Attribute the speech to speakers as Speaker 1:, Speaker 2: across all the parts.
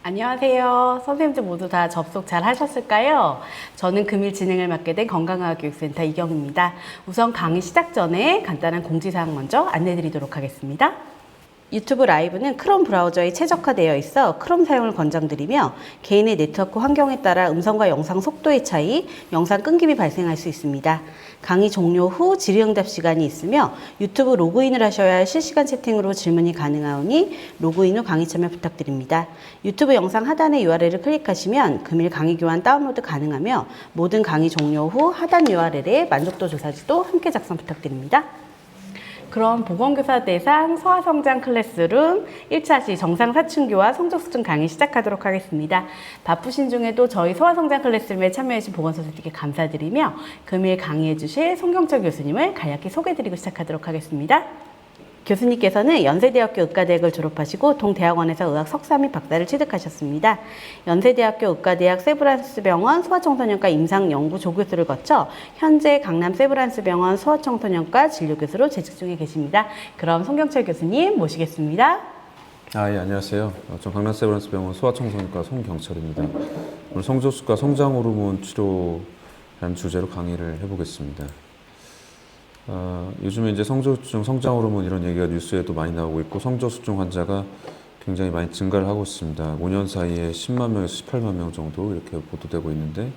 Speaker 1: 안녕하세요. 선생님들 모두 다 접속 잘 하셨을까요? 저는 금일 진행을 맡게 된 건강의학교육센터 이경입니다. 우선 강의 시작 전에 간단한 공지사항 먼저 안내드리도록 하겠습니다. 유튜브 라이브는 크롬 브라우저에 최적화되어 있어 크롬 사용을 권장드리며 개인의 네트워크 환경에 따라 음성과 영상 속도의 차이, 영상 끊김이 발생할 수 있습니다. 강의 종료 후 질의응답 시간이 있으며 유튜브 로그인을 하셔야 할 실시간 채팅으로 질문이 가능하오니 로그인 후 강의 참여 부탁드립니다. 유튜브 영상 하단의 URL을 클릭하시면 금일 강의 교환 다운로드 가능하며 모든 강의 종료 후 하단 URL에 만족도 조사지도 함께 작성 부탁드립니다. 그럼 보건교사 대상 소아성장 클래스룸 1차시 정상사춘기와 성적수준 강의 시작하도록 하겠습니다. 바쁘신 중에도 저희 소아성장 클래스룸에 참여해주신 보건선생님께 감사드리며 금일 강의해주실 송경철 교수님을 간략히 소개해드리고 시작하도록 하겠습니다. 교수님께서는 연세대학교 의과대학을 졸업하시고 동대학원에서 의학 석사 및 박사를 취득하셨습니다. 연세대학교 의과대학 세브란스병원 소아청소년과 임상연구 조교수를 거쳐 현재 강남 세브란스병원 소아청소년과 진료교수로 재직 중에 계십니다. 그럼 송경철 교수님 모시겠습니다.
Speaker 2: 예, 안녕하세요. 전 강남 세브란스병원 소아청소년과 송경철입니다. 오늘 성조숙과 성장호르몬 치료라는 주제로 강의를 해보겠습니다. 요즘에 이제 성조숙증, 성장호르몬 이런 얘기가 뉴스에도 많이 나오고 있고 성조숙증 환자가 굉장히 많이 증가를 하고 있습니다. 5년 사이에 10만 명에서 18만 명 정도 이렇게 보도되고 있는데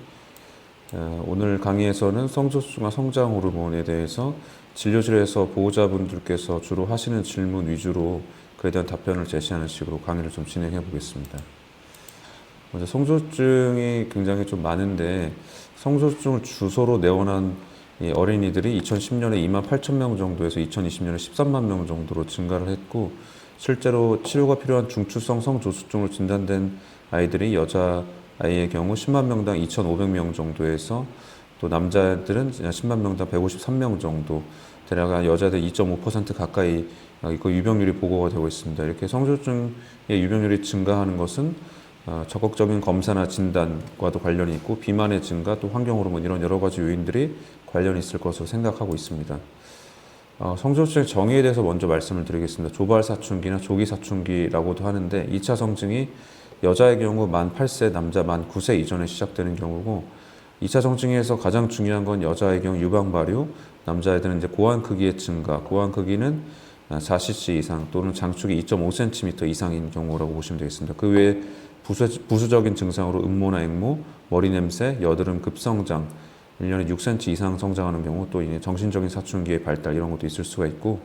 Speaker 2: 오늘 강의에서는 성조숙증과 성장호르몬에 대해서 진료실에서 보호자분들께서 주로 하시는 질문 위주로 그에 대한 답변을 제시하는 식으로 강의를 좀 진행해 보겠습니다. 먼저 성조숙증이 굉장히 좀 많은데 성조숙증을 주소로 내원한 어린이들이 2010년에 2만 8천 명 정도에서 2020년에 13만 명 정도로 증가를 했고 실제로 치료가 필요한 중추성 성조숙증으로 진단된 아이들이 여자아이의 경우 10만 명당 2,500명 정도에서 또 남자들은 10만 명당 153명 정도 대략 여자들 2.5% 가까이 그 유병률이 보고가 되고 있습니다. 이렇게 성조숙증의 유병률이 증가하는 것은 적극적인 검사나 진단과도 관련이 있고 비만의 증가 또 환경호르몬 이런 여러 가지 요인들이 관련이 있을 것으로 생각하고 있습니다. 성조숙증의 정의에 대해서 먼저 말씀을 드리겠습니다. 조발사춘기나 조기사춘기라고도 하는데 2차 성징이 여자의 경우 만 8세, 남자 만 9세 이전에 시작되는 경우고 2차 성징에서 가장 중요한 건 여자의 경우 유방발육, 남자애들은 이제 고환 크기의 증가, 고환 크기는 4cc 이상 또는 장축이 2.5cm 이상인 경우라고 보시면 되겠습니다. 그 외에 부수적인 증상으로 음모나 앵모, 머리 냄새, 여드름 급성장, 1년에 6cm 이상 성장하는 경우 또 이제 정신적인 사춘기의 발달 이런 것도 있을 수가 있고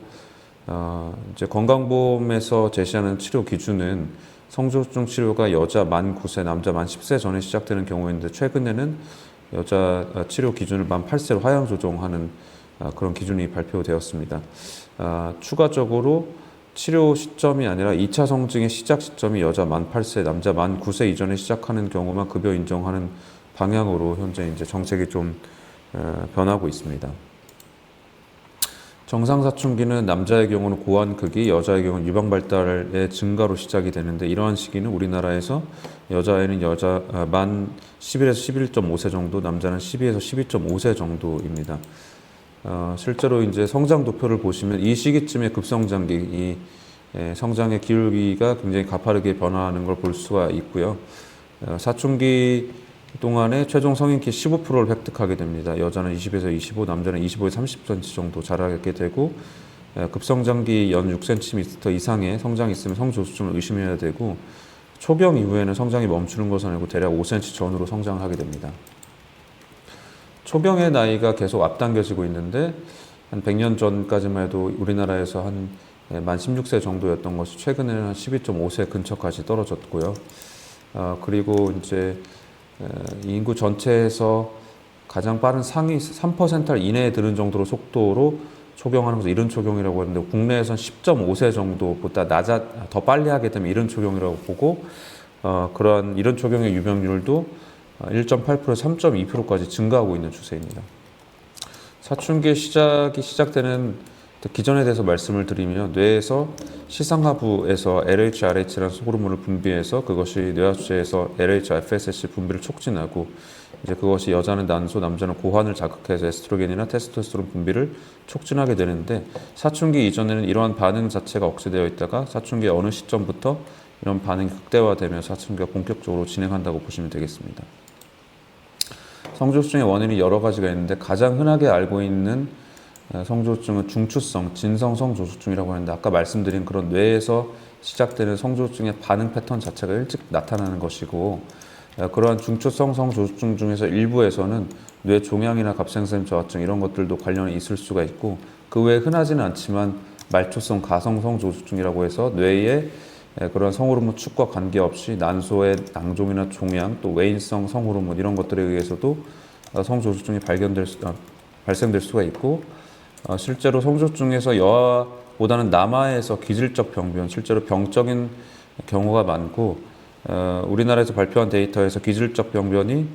Speaker 2: 이제 건강보험에서 제시하는 치료 기준은 성조숙증 치료가 여자 만 9세, 남자 만 10세 전에 시작되는 경우인데 최근에는 여자 치료 기준을 만 8세로 하향 조정하는 그런 기준이 발표되었습니다. 추가적으로 치료 시점이 아니라 2차 성징의 시작 시점이 여자 만 8세, 남자 만 9세 이전에 시작하는 경우만 급여 인정하는 방향으로 현재 이제 정책이 좀 변하고 있습니다. 정상사춘기는 남자의 경우는 고환 크기, 여자의 경우는 유방 발달의 증가로 시작이 되는데 이러한 시기는 우리나라에서 여자애는 만 11에서 11.5세 정도, 남자는 12에서 12.5세 정도입니다. 실제로 이제 성장 도표를 보시면 이 시기쯤에 급성장기, 이 성장의 기울기가 굉장히 가파르게 변화하는 걸 볼 수가 있고요. 사춘기 동안에 최종 성인 키 15%를 획득하게 됩니다. 여자는 20에서 25, 남자는 25에서 30cm 정도 자라게 되고 급성장기 연 6cm 이상의 성장이 있으면 성조숙증을 의심해야 되고 초경 이후에는 성장이 멈추는 것은 아니고 대략 5cm 전후로 성장을 하게 됩니다. 초경의 나이가 계속 앞당겨지고 있는데 한 100년 전까지만 해도 우리나라에서 한 만 16세 정도였던 것이 최근에는 한 12.5세 근처까지 떨어졌고요. 그리고 이제 인구 전체에서 가장 빠른 상위 3% 이내에 드는 정도로 속도로 초경하는 것을 이른 초경이라고 하는데 국내에서는 10.5세 정도보다 더 빨리 하게 되면 이른 초경이라고 보고 그러한 이른 초경의 유병률도 1.8%에서 3.2%까지 증가하고 있는 추세입니다. 사춘기의 시작되는 기전에 대해서 말씀을 드리면 뇌에서 시상하부에서 LHRH라는 호르몬을 분비해서 그것이 뇌하수체에서 LHFSH 분비를 촉진하고 이제 그것이 여자는 난소, 남자는 고환을 자극해서 에스트로겐이나 테스토스테론 분비를 촉진하게 되는데 사춘기 이전에는 이러한 반응 자체가 억제되어 있다가 사춘기의 어느 시점부터 이런 반응이 극대화되면서 사춘기가 본격적으로 진행한다고 보시면 되겠습니다. 성조증의 원인이 여러 가지가 있는데 가장 흔하게 알고 있는 성조증은 중추성, 진성 성조증이라고 하는데 아까 말씀드린 그런 뇌에서 시작되는 성조증의 반응 패턴 자체가 일찍 나타나는 것이고 그러한 중추성 성조증 중에서 일부에서는 뇌 종양이나 갑상선 저하증 이런 것들도 관련이 있을 수가 있고 그 외에 흔하지는 않지만 말초성 가성 성조증이라고 해서 뇌에 그런 성호르몬 축과 관계없이 난소의 낭종이나 종양 또 외인성 성호르몬 이런 것들에 의해서도 성조증이 발생될 수가 있고 실제로 성조증에서 여아보다는 남아에서 기질적 병변 실제로 병적인 경우가 많고 우리나라에서 발표한 데이터에서 기질적 병변이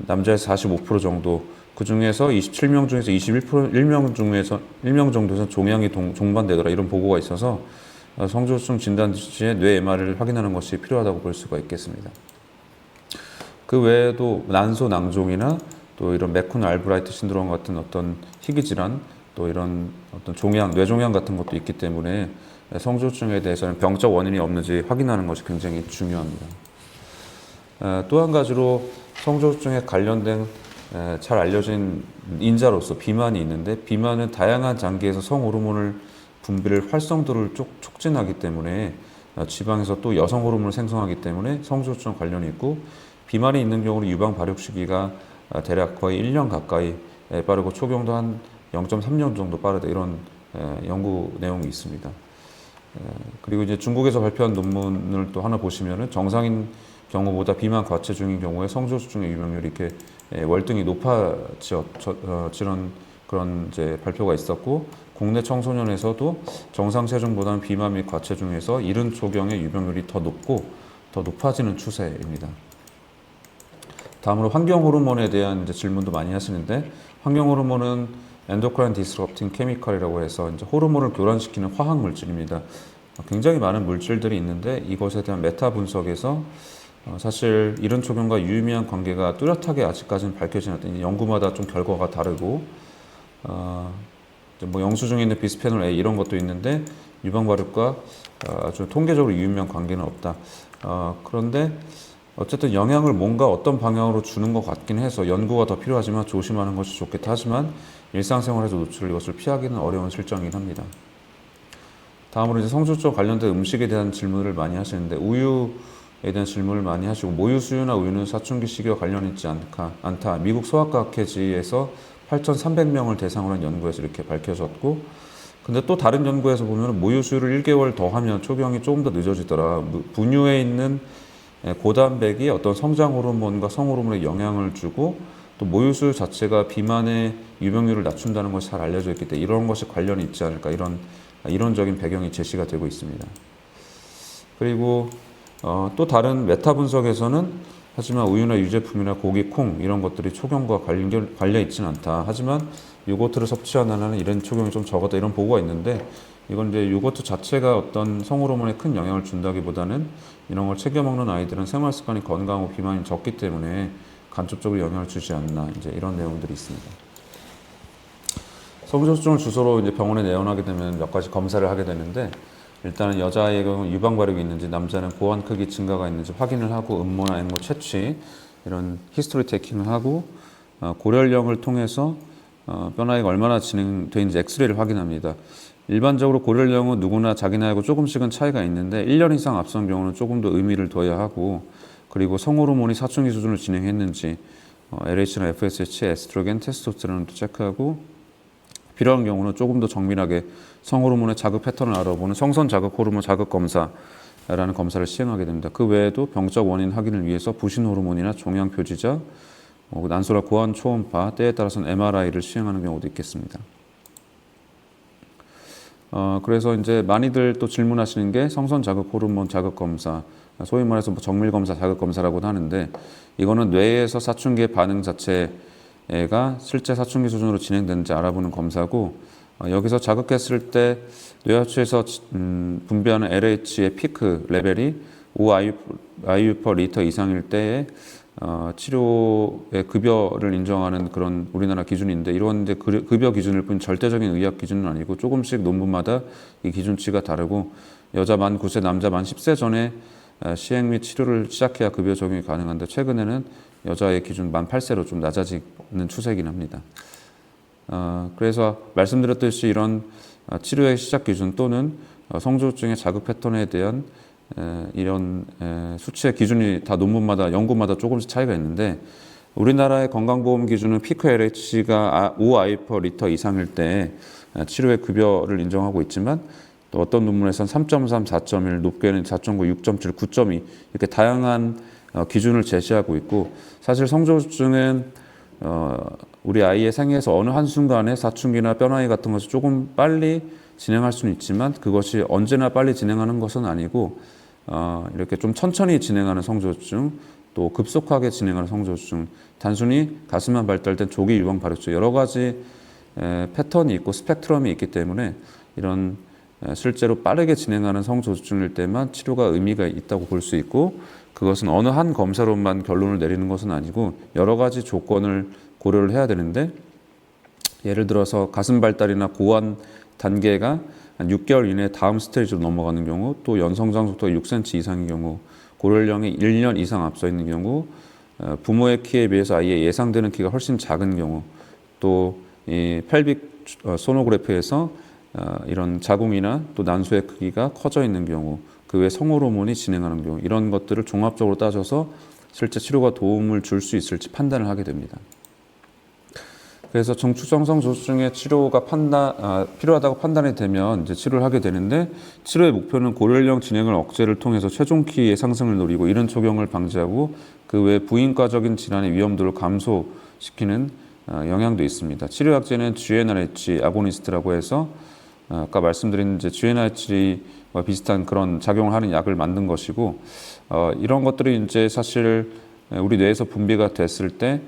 Speaker 2: 남자에서 45% 정도 그 중에서 27명 중에서 1명 정도에서 종양이 종반되더라 이런 보고가 있어서 성조증 진단 시에 뇌 MR을 확인하는 것이 필요하다고 볼 수가 있겠습니다. 그 외에도 난소 낭종이나 또 이런 메쿠너 알브라이트 신드롬 같은 어떤 희귀 질환 또 이런 어떤 종양, 뇌종양 같은 것도 있기 때문에 성조증에 대해서는 병적 원인이 없는지 확인하는 것이 굉장히 중요합니다. 또 한 가지로 성조증에 관련된 잘 알려진 인자로서 비만이 있는데 비만은 다양한 장기에서 성호르몬을 분비를 활성도를 촉진하기 때문에 지방에서 또 여성 호르몬을 생성하기 때문에 성조증 관련이 있고 비만이 있는 경우는 유방 발육 시기가 대략 거의 1년 가까이 빠르고 초경도 한 0.3년 정도 빠르다 이런 연구 내용이 있습니다. 그리고 이제 중국에서 발표한 논문을 또 하나 보시면은 정상인 경우보다 비만 과체중인 경우에 성조증의 유병률이 이렇게 월등히 높아지는 그런 이제 발표가 있었고 국내 청소년에서도 정상 체중보다는 비만 및 과체중에서 이른 초경의 유병률이 더 높아지는 추세입니다. 다음으로 환경 호르몬에 대한 이제 질문도 많이 하시는데 환경 호르몬은 엔도크라인 디스럽팅 케미컬이라고 해서 이제 호르몬을 교란시키는 화학 물질입니다. 굉장히 많은 물질들이 있는데 이것에 대한 메타 분석에서 사실 이른 초경과 유의미한 관계가 뚜렷하게 아직까지는 밝혀지지 않았더니 연구마다 좀 결과가 다르고 뭐 영수증에 있는 비스페놀 A 이런 것도 있는데 유방 발육과 아주 통계적으로 유의미한 관계는 없다. 그런데 어쨌든 영향을 뭔가 어떤 방향으로 주는 것 같긴 해서 연구가 더 필요하지만 조심하는 것이 좋겠다 하지만 일상생활에서 노출을 이것을 피하기는 어려운 실정이긴 합니다. 다음으로 이제 성조증 관련된 음식에 대한 질문을 많이 하시는데 우유에 대한 질문을 많이 하시고 모유 수유나 우유는 사춘기 시기와 관련이 있지 않다. 미국 소아과학회지에서 8,300명을 대상으로 한 연구에서 이렇게 밝혀졌고 근데 또 다른 연구에서 보면 모유 수유를 1개월 더 하면 초경이 조금 더 늦어지더라. 분유에 있는 고단백이 어떤 성장 호르몬과 성호르몬에 영향을 주고 또 모유 수유 자체가 비만의 유병률을 낮춘다는 것이 잘 알려져 있기 때문에 이런 것이 관련이 있지 않을까 이런 이론적인 배경이 제시가 되고 있습니다. 그리고 또 다른 메타 분석에서는 하지만 우유나 유제품이나 고기, 콩 이런 것들이 초경과 관련 있지는 않다. 하지만 요거트를 섭취하는 한은 이런 초경이 좀 적었다 이런 보고가 있는데 이건 이제 요거트 자체가 어떤 성호르몬에 큰 영향을 준다기보다는 이런 걸 챙겨 먹는 아이들은 생활 습관이 건강하고 비만이 적기 때문에 간접적으로 영향을 주지 않나 이제 이런 내용들이 있습니다. 성조증을 주소로 이제 병원에 내원하게 되면 몇 가지 검사를 하게 되는데 일단은 여자의 경우 유방 발육이 있는지 남자는 고환 크기 증가가 있는지 확인을 하고 음모나 앵모 채취 이런 히스토리 테이킹을 하고 고려령을 통해서 뼈나이가 얼마나 진행되어 있는지 엑스레이를 확인합니다. 일반적으로 고려령은 누구나 자기 나이하고 조금씩은 차이가 있는데 1년 이상 앞선 경우는 조금 더 의미를 둬야 하고 그리고 성호르몬이 사춘기 수준을 진행했는지 LH나 FSH, 에스트로겐, 테스토스테론도 체크하고 필요한 경우는 조금 더 정밀하게 성호르몬의 자극 패턴을 알아보는 성선 자극 호르몬 자극 검사라는 검사를 시행하게 됩니다. 그 외에도 병적 원인 확인을 위해서 부신 호르몬이나 종양 표지자, 난소라 고환 초음파, 때에 따라서는 MRI를 시행하는 경우도 있겠습니다. 그래서 이제 많이들 또 질문하시는 게 성선 자극 호르몬 자극 검사, 소위 말해서 정밀 검사, 자극 검사라고도 하는데 이거는 뇌에서 사춘기의 반응 자체가 실제 사춘기 수준으로 진행되는지 알아보는 검사고 여기서 자극했을 때 뇌하추에서 분비하는 LH의 피크 레벨이 5 IU/리터 이상일 때에 치료의 급여를 인정하는 그런 우리나라 기준인데 이런 이제 급여 기준일 뿐 절대적인 의학 기준은 아니고 조금씩 논문마다 이 기준치가 다르고 여자 만 9세, 남자 만 10세 전에 시행 및 치료를 시작해야 급여 적용이 가능한데 최근에는 여자의 기준 만 8세로 좀 낮아지는 추세이긴 합니다. 그래서 말씀드렸듯이 이런 치료의 시작 기준 또는 성조증의 자극 패턴에 대한 이런 수치의 기준이 다 논문마다 연구마다 조금씩 차이가 있는데 우리나라의 건강보험 기준은 피크 LH가 5I/리터 이상일 때 치료의 급여를 인정하고 있지만 또 어떤 논문에서는 3.3, 4.1, 높게는 4.9, 6.7, 9.2 이렇게 다양한 기준을 제시하고 있고 사실 성조증은 우리 아이의 생애에서 어느 한순간에 사춘기나 뼈나이 같은 것을 조금 빨리 진행할 수는 있지만 그것이 언제나 빨리 진행하는 것은 아니고 이렇게 좀 천천히 진행하는 성조증 또 급속하게 진행하는 성조증 단순히 가슴만 발달된 조기 유방 발육증 여러 가지 패턴이 있고 스펙트럼이 있기 때문에 이런 실제로 빠르게 진행하는 성조증일 때만 치료가 의미가 있다고 볼 수 있고 그것은 어느 한 검사로만 결론을 내리는 것은 아니고 여러 가지 조건을 고려를 해야 되는데 예를 들어서 가슴 발달이나 고환 단계가 한 6개월 이내에 다음 스테이지로 넘어가는 경우 또 연성장 속도가 6cm 이상인 경우 고령령이 1년 이상 앞서 있는 경우 부모의 키에 비해서 아이의 예상되는 키가 훨씬 작은 경우 또 이 펠빅 소노그래피에서 이런 자궁이나 또 난소의 크기가 커져 있는 경우 그 외 성호르몬이 진행하는 경우 이런 것들을 종합적으로 따져서 실제 치료가 도움을 줄 수 있을지 판단을 하게 됩니다. 그래서 정추성성 조증의 치료가 필요하다고 판단이 되면 이제 치료를 하게 되는데 치료의 목표는 고령령 진행을 억제를 통해서 최종 키의 상승을 노리고 이런 초경을 방지하고 그 외 부인과적인 질환의 위험도를 감소시키는 영향도 있습니다. 치료약제는 GnRH 아고니스트라고 해서 아까 말씀드린 이제 GnRH와 비슷한 그런 작용을 하는 약을 만든 것이고 이런 것들이 이제 사실 우리 뇌에서 분비가 됐을 때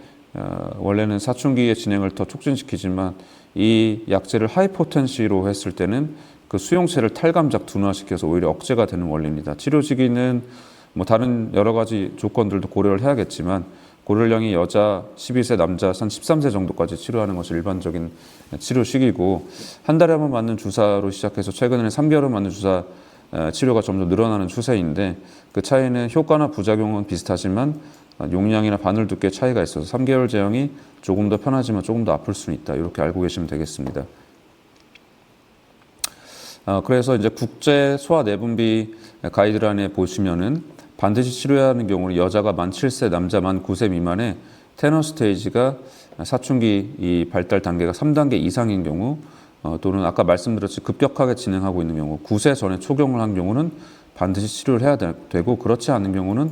Speaker 2: 원래는 사춘기의 진행을 더 촉진시키지만 이 약제를 하이포텐시로 했을 때는 그 수용체를 탈감작 둔화시켜서 오히려 억제가 되는 원리입니다. 치료 시기는 뭐 다른 여러 가지 조건들도 고려를 해야겠지만 고령령이 여자 12세, 남자 한 13세 정도까지 치료하는 것이 일반적인 치료 시기고 한 달에 한 번 맞는 주사로 시작해서 최근에는 3개월에 맞는 주사 치료가 점점 늘어나는 추세인데 그 차이는 효과나 부작용은 비슷하지만 용량이나 바늘 두께 차이가 있어서 3개월 제형이 조금 더 편하지만 조금 더 아플 수는 있다. 이렇게 알고 계시면 되겠습니다. 그래서 이제 국제 소아 내분비 가이드라인에 보시면은 반드시 치료해야 하는 경우는 여자가 만 7세, 남자 만 9세 미만의 테너 스테이지가 사춘기 이 발달 단계가 3단계 이상인 경우 또는 아까 말씀드렸듯이 급격하게 진행하고 있는 경우 9세 전에 초경을 한 경우는 반드시 치료를 해야 되고 그렇지 않은 경우는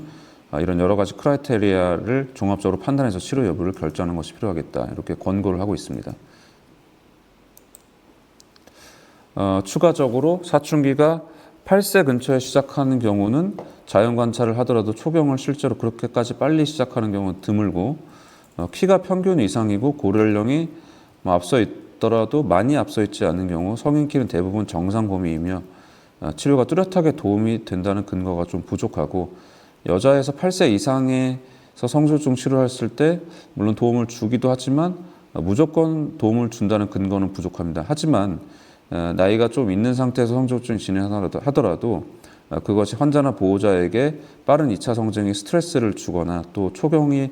Speaker 2: 이런 여러 가지 크라이테리아를 종합적으로 판단해서 치료 여부를 결정하는 것이 필요하겠다. 이렇게 권고를 하고 있습니다. 추가적으로 사춘기가 8세 근처에 시작하는 경우는 자연 관찰을 하더라도 초경을 실제로 그렇게까지 빨리 시작하는 경우는 드물고 키가 평균 이상이고 고령령이 앞서 있더라도 많이 앞서 있지 않는 경우 성인 키는 대부분 정상 범위이며 치료가 뚜렷하게 도움이 된다는 근거가 좀 부족하고 여자에서 8세 이상에서 성조증 치료했을 때 물론 도움을 주기도 하지만 무조건 도움을 준다는 근거는 부족합니다. 하지만 나이가 좀 있는 상태에서 성조증이 진행하더라도 그것이 환자나 보호자에게 빠른 2차 성징이 스트레스를 주거나 또 초경이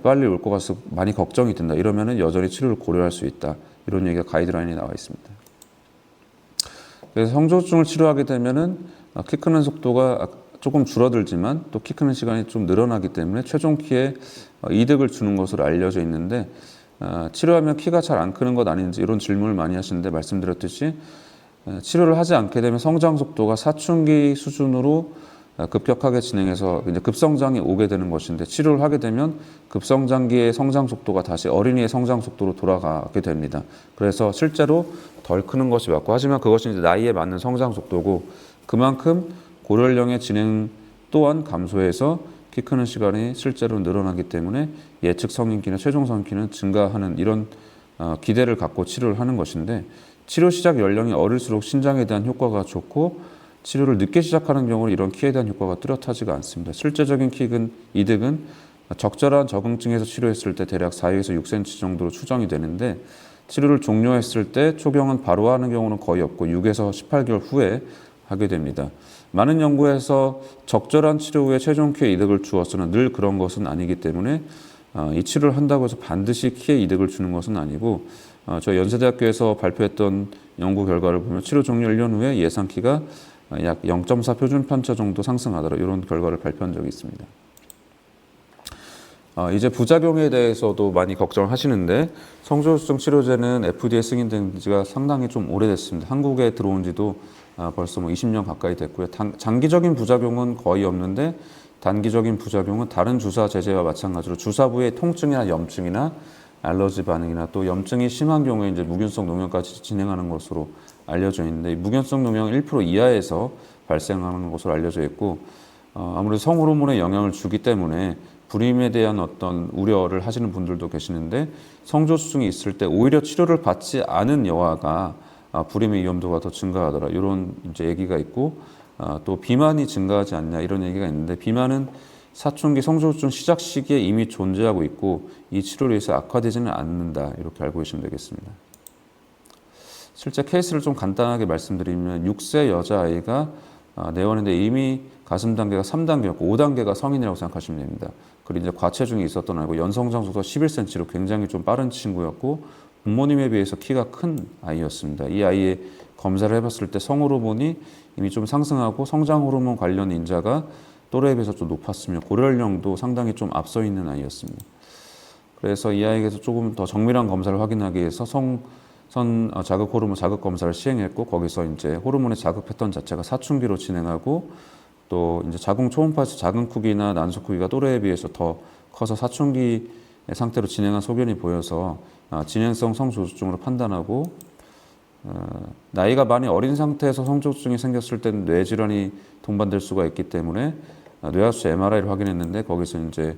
Speaker 2: 빨리 올 것 같아서 많이 걱정이 된다. 이러면은 여전히 치료를 고려할 수 있다. 이런 얘기가 가이드라인에 나와 있습니다. 그래서 성조증을 치료하게 되면은 키 크는 속도가 조금 줄어들지만 또 키 크는 시간이 좀 늘어나기 때문에 최종 키에 이득을 주는 것으로 알려져 있는데 치료하면 키가 잘 안 크는 것 아닌지 이런 질문을 많이 하시는데 말씀드렸듯이 치료를 하지 않게 되면 성장 속도가 사춘기 수준으로 급격하게 진행해서 이제 급성장이 오게 되는 것인데 치료를 하게 되면 급성장기의 성장 속도가 다시 어린이의 성장 속도로 돌아가게 됩니다. 그래서 실제로 덜 크는 것이 맞고 하지만 그것이 이제 나이에 맞는 성장 속도고 그만큼 고령령의 진행 또한 감소해서 키 크는 시간이 실제로 늘어나기 때문에 예측 성인기나 최종 성인기는 증가하는 이런 기대를 갖고 치료를 하는 것인데 치료 시작 연령이 어릴수록 신장에 대한 효과가 좋고 치료를 늦게 시작하는 경우는 이런 키에 대한 효과가 뚜렷하지가 않습니다. 실제적인 이득은 적절한 적응증에서 치료했을 때 대략 4에서 6cm 정도로 추정이 되는데 치료를 종료했을 때 초경은 바로 하는 경우는 거의 없고 6에서 18개월 후에 하게 됩니다. 많은 연구에서 적절한 치료 후에 최종 키에 이득을 주었으나 늘 그런 것은 아니기 때문에 이 치료를 한다고 해서 반드시 키에 이득을 주는 것은 아니고 저희 연세대학교에서 발표했던 연구 결과를 보면 치료 종료 1년 후에 예상 키가 약 0.4 표준 편차 정도 상승하더라 이런 결과를 발표한 적이 있습니다. 이제 부작용에 대해서도 많이 걱정하시는데 성조수증 치료제는 FDA 승인된 지가 상당히 좀 오래됐습니다. 한국에 들어온 지도 벌써 20년 가까이 됐고요. 장기적인 부작용은 거의 없는데 단기적인 부작용은 다른 주사 제제와 마찬가지로 주사부의 통증이나 염증이나 알러지 반응이나 또 염증이 심한 경우에 이제 무균성 농염까지 진행하는 것으로 알려져 있는데 무균성 농염은 1% 이하에서 발생하는 것으로 알려져 있고 아무래도 성호르몬에 영향을 주기 때문에 불임에 대한 어떤 우려를 하시는 분들도 계시는데 성조수증이 있을 때 오히려 치료를 받지 않은 여아가 불임의 위험도가 더 증가하더라 이런 이제 얘기가 있고 또 비만이 증가하지 않냐 이런 얘기가 있는데 비만은 사춘기 성조수증 시작 시기에 이미 존재하고 있고 이 치료를 위해서 악화되지는 않는다 이렇게 알고 계시면 되겠습니다. 실제 케이스를 좀 간단하게 말씀드리면 6세 여자아이가 내원했는데 이미 가슴 단계가 3단계였고 5단계가 성인이라고 생각하시면 됩니다. 그리고 이제 과체중이 있었던 아이고 연성장 속도가 11cm로 굉장히 좀 빠른 친구였고 부모님에 비해서 키가 큰 아이였습니다. 이 아이의 검사를 해봤을 때 성호르몬이 이미 좀 상승하고 성장 호르몬 관련 인자가 또래에 비해서 좀 높았으며 고려연령도 상당히 좀 앞서 있는 아이였습니다. 그래서 이 아이에게서 조금 더 정밀한 검사를 확인하기 위해서 자극 호르몬 자극 검사를 시행했고 거기서 이제 호르몬의 자극 패턴 자체가 사춘기로 진행하고 또 이제 자궁 초음파에서 자궁 크기나 난소 크기가 또래에 비해서 더 커서 사춘기 상태로 진행한 소견이 보여서 진행성 성조수증으로 판단하고 나이가 많이 어린 상태에서 성조수증이 생겼을 때는 뇌질환이 동반될 수가 있기 때문에 뇌하수 MRI를 확인했는데 거기서 이제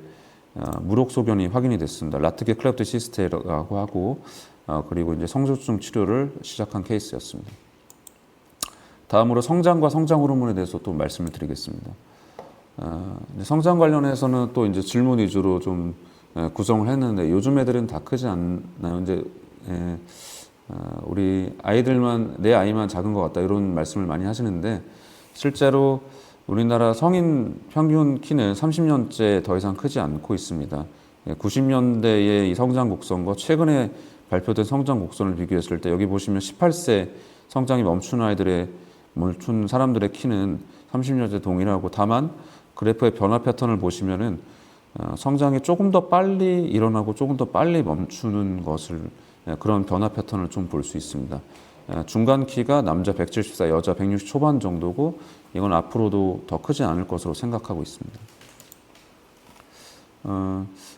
Speaker 2: 무록 소견이 확인이 됐습니다. 라트게 클레프트 시스테라고 하고 그리고 이제 성조수증 치료를 시작한 케이스였습니다. 다음으로 성장과 성장 호르몬에 대해서 또 말씀을 드리겠습니다. 성장 관련해서는 또 이제 질문 위주로 좀 구성을 했는데 요즘 애들은 다 크지 않나요? 이제 우리 아이들만 내 아이만 작은 것 같다 이런 말씀을 많이 하시는데 실제로 우리나라 성인 평균 키는 30년째 더 이상 크지 않고 있습니다. 90년대의 이 성장 곡선과 최근에 발표된 성장 곡선을 비교했을 때 여기 보시면 18세 성장이 멈춘 사람들의 키는 30년째 동일하고 다만 그래프의 변화 패턴을 보시면은 성장이 조금 더 빨리 일어나고 조금 더 빨리 멈추는 것을 그런 변화 패턴을 좀 볼 수 있습니다. 중간 키가 남자 174, 여자 160 초반 정도고 이건 앞으로도 더 크지 않을 것으로 생각하고 있습니다.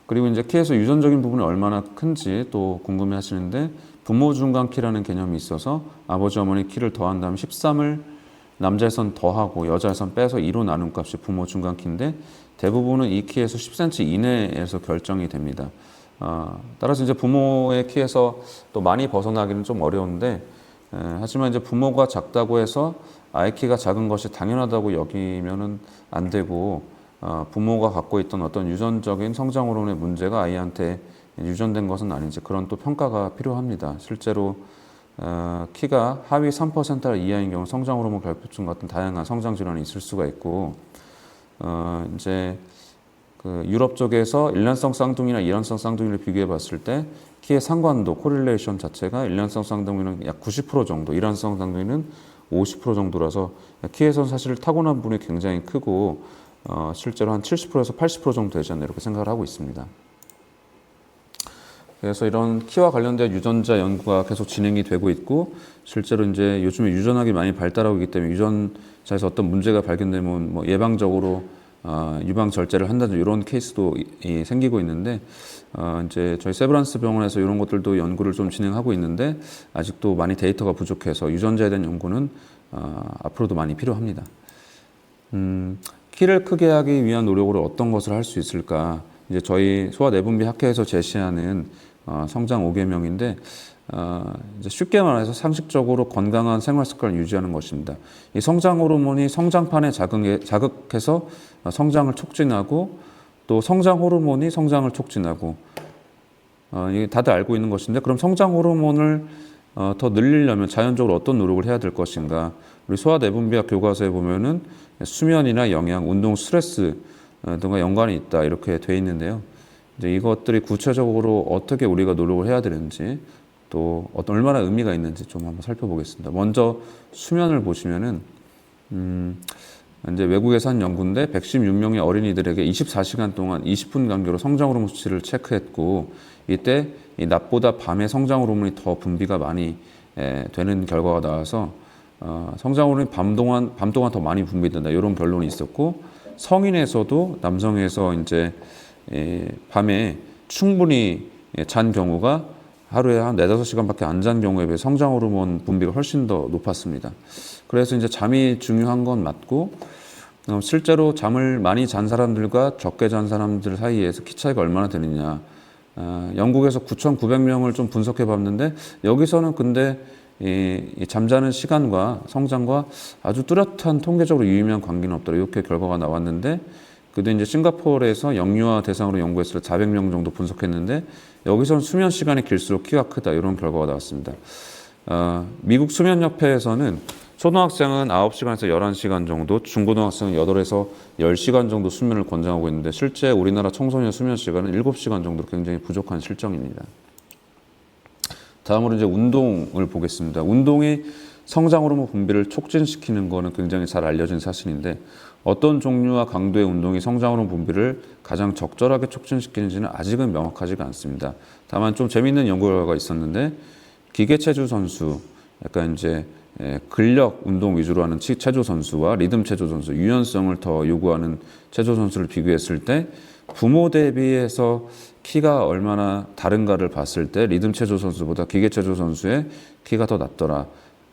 Speaker 2: 그리고 이제 키에서 유전적인 부분이 얼마나 큰지 또 궁금해 하시는데 부모 중간 키라는 개념이 있어서 아버지 어머니 키를 더한 다음 13을 남자에선 더하고 여자에선 빼서 2로 나눈 값이 부모 중간 키인데 대부분은 이 키에서 10cm 이내에서 결정이 됩니다. 따라서 이제 부모의 키에서 또 많이 벗어나기는 좀 어려운데 하지만 이제 부모가 작다고 해서 아이 키가 작은 것이 당연하다고 여기면은 안 되고 부모가 갖고 있던 어떤 유전적인 성장 호르몬의 문제가 아이한테 유전된 것은 아닌지 그런 또 평가가 필요합니다. 실제로 키가 하위 3% 이하인 경우 성장 호르몬 결핍증 같은 다양한 성장 질환이 있을 수가 있고 이제 그 유럽 쪽에서 일란성 쌍둥이나 이란성 쌍둥이를 비교해 봤을 때 키의 상관도 코릴레이션 자체가 일란성 쌍둥이는 약 90% 정도, 이란성 쌍둥이는 50% 정도라서 키에선 사실 타고난 분이 굉장히 크고 실제로 한 70%에서 80% 정도 되지 않나 이렇게 생각을 하고 있습니다. 그래서 이런 키와 관련된 유전자 연구가 계속 진행이 되고 있고 실제로 이제 요즘에 유전학이 많이 발달하고 있기 때문에 유전자에서 어떤 문제가 발견되면 뭐 예방적으로 유방 절제를 한다든지 이런 케이스도 생기고 있는데 이제 저희 세브란스 병원에서 이런 것들도 연구를 좀 진행하고 있는데 아직도 많이 데이터가 부족해서 유전자에 대한 연구는 앞으로도 많이 필요합니다. 키를 크게 하기 위한 노력으로 어떤 것을 할 수 있을까? 이제 저희 소아내분비 학회에서 제시하는 성장 5계명인데 이제 쉽게 말해서 상식적으로 건강한 생활 습관을 유지하는 것입니다. 이 성장 호르몬이 성장판에 자극해서 성장을 촉진하고 또 성장 호르몬이 성장을 촉진하고 이게 다들 알고 있는 것인데 그럼 성장 호르몬을 더 늘리려면 자연적으로 어떤 노력을 해야 될 것인가. 우리 소아내분비학 교과서에 보면은 수면이나 영양, 운동, 스트레스 등과 연관이 있다 이렇게 돼 있는데요. 이제 이것들이 구체적으로 어떻게 우리가 노력을 해야 되는지 또 얼마나 의미가 있는지 좀 한번 살펴보겠습니다. 먼저 수면을 보시면은 이제 외국에서 한 연구인데 116명의 어린이들에게 24시간 동안 20분 간격으로 성장 호르몬 수치를 체크했고 이때 이 낮보다 밤에 성장 호르몬이 더 분비가 많이 되는 결과가 나와서 성장 호르몬이 밤 동안 더 많이 분비된다 이런 결론이 있었고 성인에서도 남성에서 이제 밤에 충분히 잔 경우가 하루에 한 4-5시간밖에 안 잔 경우에 비해 성장 호르몬 분비가 훨씬 더 높았습니다. 그래서 이제 잠이 중요한 건 맞고 실제로 잠을 많이 잔 사람들과 적게 잔 사람들 사이에서 키 차이가 얼마나 되느냐. 영국에서 9,900명을 좀 분석해 봤는데 여기서는 근데 이 잠자는 시간과 성장과 아주 뚜렷한 통계적으로 유의미한 관계는 없더라. 이렇게 결과가 나왔는데 그도 이제 싱가포르에서 영유아 대상으로 연구했을 때 400명 정도 분석했는데 여기서는 수면 시간이 길수록 키가 크다 이런 결과가 나왔습니다. 미국 수면협회에서는 초등학생은 9시간에서 11시간 정도, 중고등학생은 8에서 10시간 정도 수면을 권장하고 있는데 실제 우리나라 청소년 수면 시간은 7시간 정도로 굉장히 부족한 실정입니다. 다음으로 이제 운동을 보겠습니다. 운동이 성장 호르몬 분비를 촉진시키는 것은 굉장히 잘 알려진 사실인데 어떤 종류와 강도의 운동이 성장 호르몬 분비를 가장 적절하게 촉진시키는지는 아직은 명확하지가 않습니다. 다만 좀 재미있는 연구 결과가 있었는데 기계체조 선수, 약간 이제 근력 운동 위주로 하는 체조 선수와 리듬 체조 선수, 유연성을 더 요구하는 체조 선수를 비교했을 때 부모 대비해서 키가 얼마나 다른가를 봤을 때 리듬 체조 선수보다 기계 체조 선수의 키가 더 낮더라.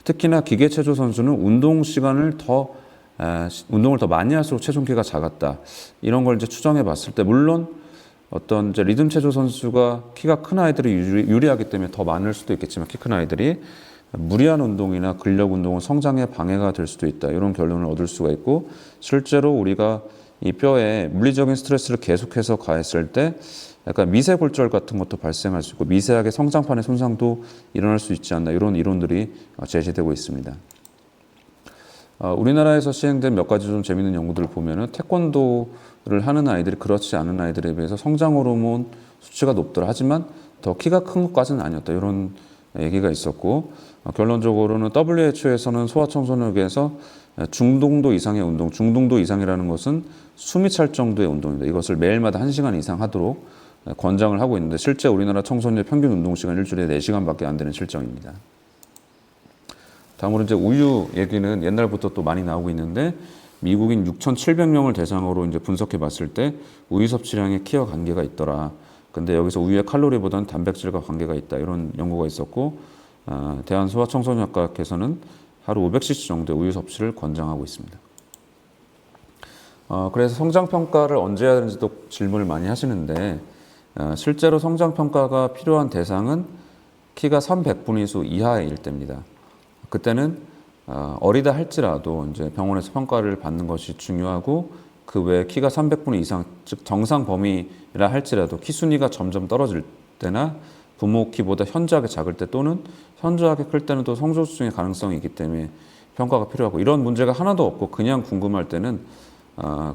Speaker 2: 특히나 기계 체조 선수는 운동을 더 많이 할수록 체중 키가 작았다. 이런 걸 이제 추정해 봤을 때 물론 어떤 이제 리듬 체조 선수가 키가 큰 아이들이 유리하기 때문에 더 많을 수도 있겠지만 키 큰 아이들이 무리한 운동이나 근력 운동은 성장에 방해가 될 수도 있다. 이런 결론을 얻을 수가 있고 실제로 우리가 이 뼈에 물리적인 스트레스를 계속해서 가했을 때 약간 미세골절 같은 것도 발생할 수 있고 미세하게 성장판의 손상도 일어날 수 있지 않나 이런 이론들이 제시되고 있습니다. 우리나라에서 시행된 몇 가지 좀 재미있는 연구들을 보면은 태권도를 하는 아이들이 그렇지 않은 아이들에 비해서 성장 호르몬 수치가 높더라. 하지만 더 키가 큰 것까지는 아니었다. 이런 얘기가 있었고 결론적으로는 WHO에서는 소아청소년에게서 중등도 이상의 운동, 중등도 이상이라는 것은 숨이 찰 정도의 운동입니다. 이것을 매일마다 1시간 이상 하도록 권장을 하고 있는데 실제 우리나라 청소년의 평균 운동 시간 일주일에 4시간밖에 안 되는 실정입니다. 다음으로 이제 우유 얘기는 옛날부터 또 많이 나오고 있는데 미국인 6,700명을 대상으로 이제 분석해 봤을 때 우유 섭취량에 키와 관계가 있더라. 근데 여기서 우유의 칼로리보다는 단백질과 관계가 있다. 이런 연구가 있었고 대한소아청소년학과에서는 하루 500cc 정도의 우유 섭취를 권장하고 있습니다. 그래서 성장평가를 언제 해야 되는지도 질문을 많이 하시는데 실제로 성장평가가 필요한 대상은 키가 300분위수 이하일 때입니다. 그때는 어리다 할지라도 이제 병원에서 평가를 받는 것이 중요하고 그 외에 키가 300분 이상, 즉 정상 범위라 할지라도 키 순위가 점점 떨어질 때나 부모 키보다 현저하게 작을 때 또는 현저하게 클 때는 또 성조수증의 가능성이 있기 때문에 평가가 필요하고 이런 문제가 하나도 없고 그냥 궁금할 때는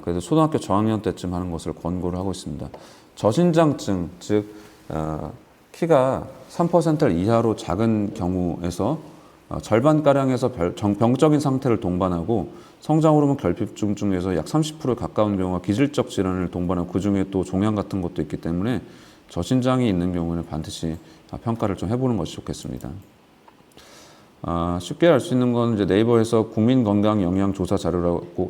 Speaker 2: 그래도 초등학교 저학년 때쯤 하는 것을 권고를 하고 있습니다. 저신장증, 즉 키가 3% 이하로 작은 경우에서 절반가량에서 병적인 상태를 동반하고 성장호르몬 결핍증 중에서 약 30%에 가까운 경우가 기질적 질환을 동반하고 그중에 또 종양 같은 것도 있기 때문에 저신장이 있는 경우에는 반드시 평가를 좀 해보는 것이 좋겠습니다. 쉽게 알 수 있는 건 이제 네이버에서 국민건강영양조사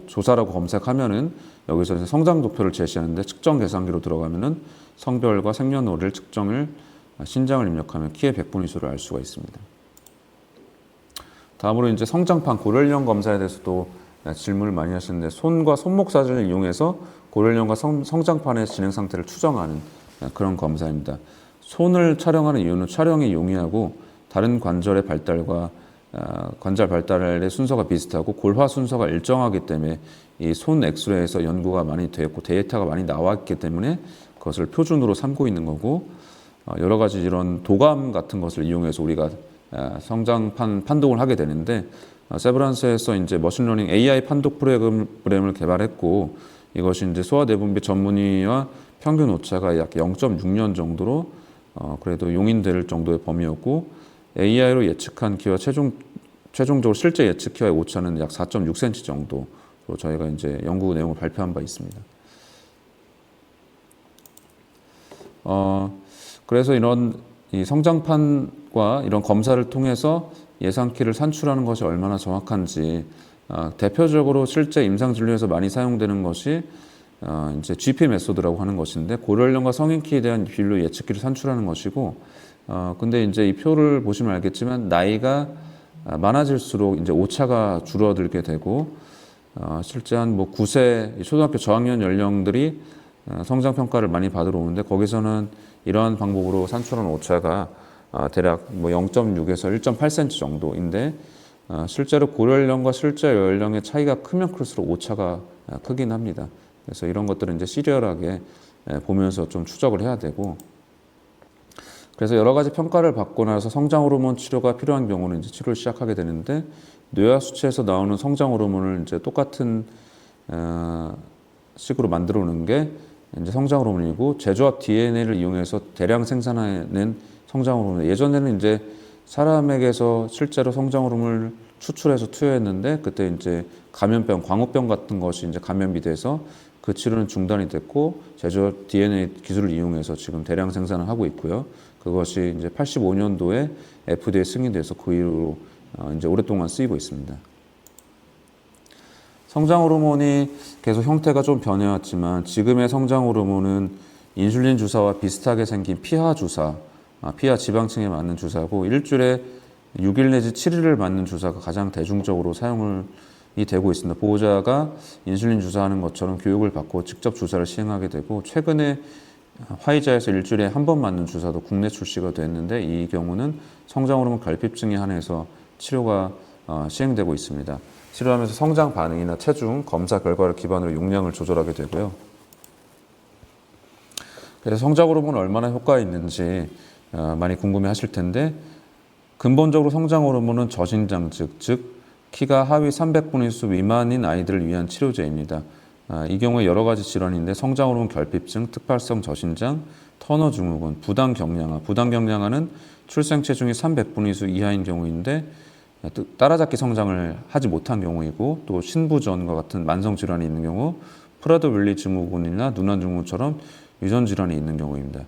Speaker 2: 조사라고 검색하면은 여기서 이제 성장 도표를 제시하는데 측정 계산기로 들어가면은 성별과 생년월일 측정을 신장을 입력하면 키의 100분위수를 알 수가 있습니다. 다음으로 이제 성장판 고려령 검사에 대해서도 질문을 많이 하시는데 손과 손목 사진을 이용해서 고려령과 성장판의 진행 상태를 추정하는 그런 검사입니다. 손을 촬영하는 이유는 촬영이 용이하고 다른 관절의 발달과 관절 발달의 순서가 비슷하고 골화 순서가 일정하기 때문에 이 손 엑스레이에서 연구가 많이 되었고 데이터가 많이 나왔기 때문에 그것을 표준으로 삼고 있는 거고 여러 가지 이런 도감 같은 것을 이용해서 우리가 성장 판독을 하게 되는데 세브란스에서 이제 머신러닝 AI 판독 프로그램을 개발했고 이것이 이제 소아내분비 전문의와 평균 오차가 약 0.6년 정도로 그래도 용인될 정도의 범위였고 AI로 예측한 키와 최종적으로 실제 예측 키와의 오차는 약 4.6cm 정도로 저희가 이제 연구 내용을 발표한 바 있습니다. 그래서 이런 이 성장판과 이런 검사를 통해서 예상키를 산출하는 것이 얼마나 정확한지 대표적으로 실제 임상 진료에서 많이 사용되는 것이 이제 GP 메소드라고 하는 것인데 고령령과 성인 키에 대한 비율로 예측키를 산출하는 것이고 근데 이제 이 표를 보시면 알겠지만 나이가 많아질수록 이제 오차가 줄어들게 되고 실제 한 뭐 9세 초등학교 저학년 연령들이 성장 평가를 많이 받으러 오는데 거기서는 이러한 방법으로 산출한 오차가 대략 뭐 0.6에서 1.8cm 정도인데 실제로 고연령과 실제 연령의 차이가 크면 클수록 오차가 크긴 합니다. 그래서 이런 것들은 이제 시리얼하게 보면서 좀 추적을 해야 되고 그래서 여러 가지 평가를 받고 나서 성장 호르몬 치료가 필요한 경우는 이제 치료를 시작하게 되는데 뇌하 수치에서 나오는 성장 호르몬을 이제 똑같은 식으로 만들어 놓은 게 이제 성장 호르몬이고 제조합 DNA를 이용해서 대량 생산해낸 성장 호르몬. 예전에는 이제 사람에게서 실제로 성장 호르몬을 추출해서 투여했는데 그때 이제 감염병, 광우병 같은 것이 이제 감염이 돼서 그 치료는 중단이 됐고 제조합 DNA 기술을 이용해서 지금 대량 생산을 하고 있고요. 그것이 이제 85년도에 FDA 승인돼서 그 이후로 이제 오랫동안 쓰이고 있습니다. 성장 호르몬이 계속 형태가 좀 변해왔지만 지금의 성장 호르몬은 인슐린 주사와 비슷하게 생긴 피하 주사, 피하 지방층에 맞는 주사고 일주일에 6일 내지 7일을 맞는 주사가 가장 대중적으로 사용이 되고 있습니다. 보호자가 인슐린 주사하는 것처럼 교육을 받고 직접 주사를 시행하게 되고 최근에 화이자에서 일주일에 한 번 맞는 주사도 국내 출시가 됐는데 이 경우는 성장 호르몬 결핍증에 한해서 치료가 시행되고 있습니다. 치료하면서 성장 반응이나 체중, 검사 결과를 기반으로 용량을 조절하게 되고요. 그래서 성장 호르몬이 얼마나 효과가 있는지 많이 궁금해 하실 텐데 근본적으로 성장 호르몬은 저신장즉, 즉 키가 하위 300분의 1수 미만인 아이들을 위한 치료제입니다. 이 경우에 여러 가지 질환인데 성장 호르몬 결핍증, 특발성 저신장, 터너 증후군, 부당 경량화. 부당 경량화는 출생 체중이 300분의 1수 이하인 경우인데 따라잡기 성장을 하지 못한 경우이고 또 신부전과 같은 만성 질환이 있는 경우, 프라드-윌리 증후군이나 누난 증후군처럼 유전 질환이 있는 경우입니다.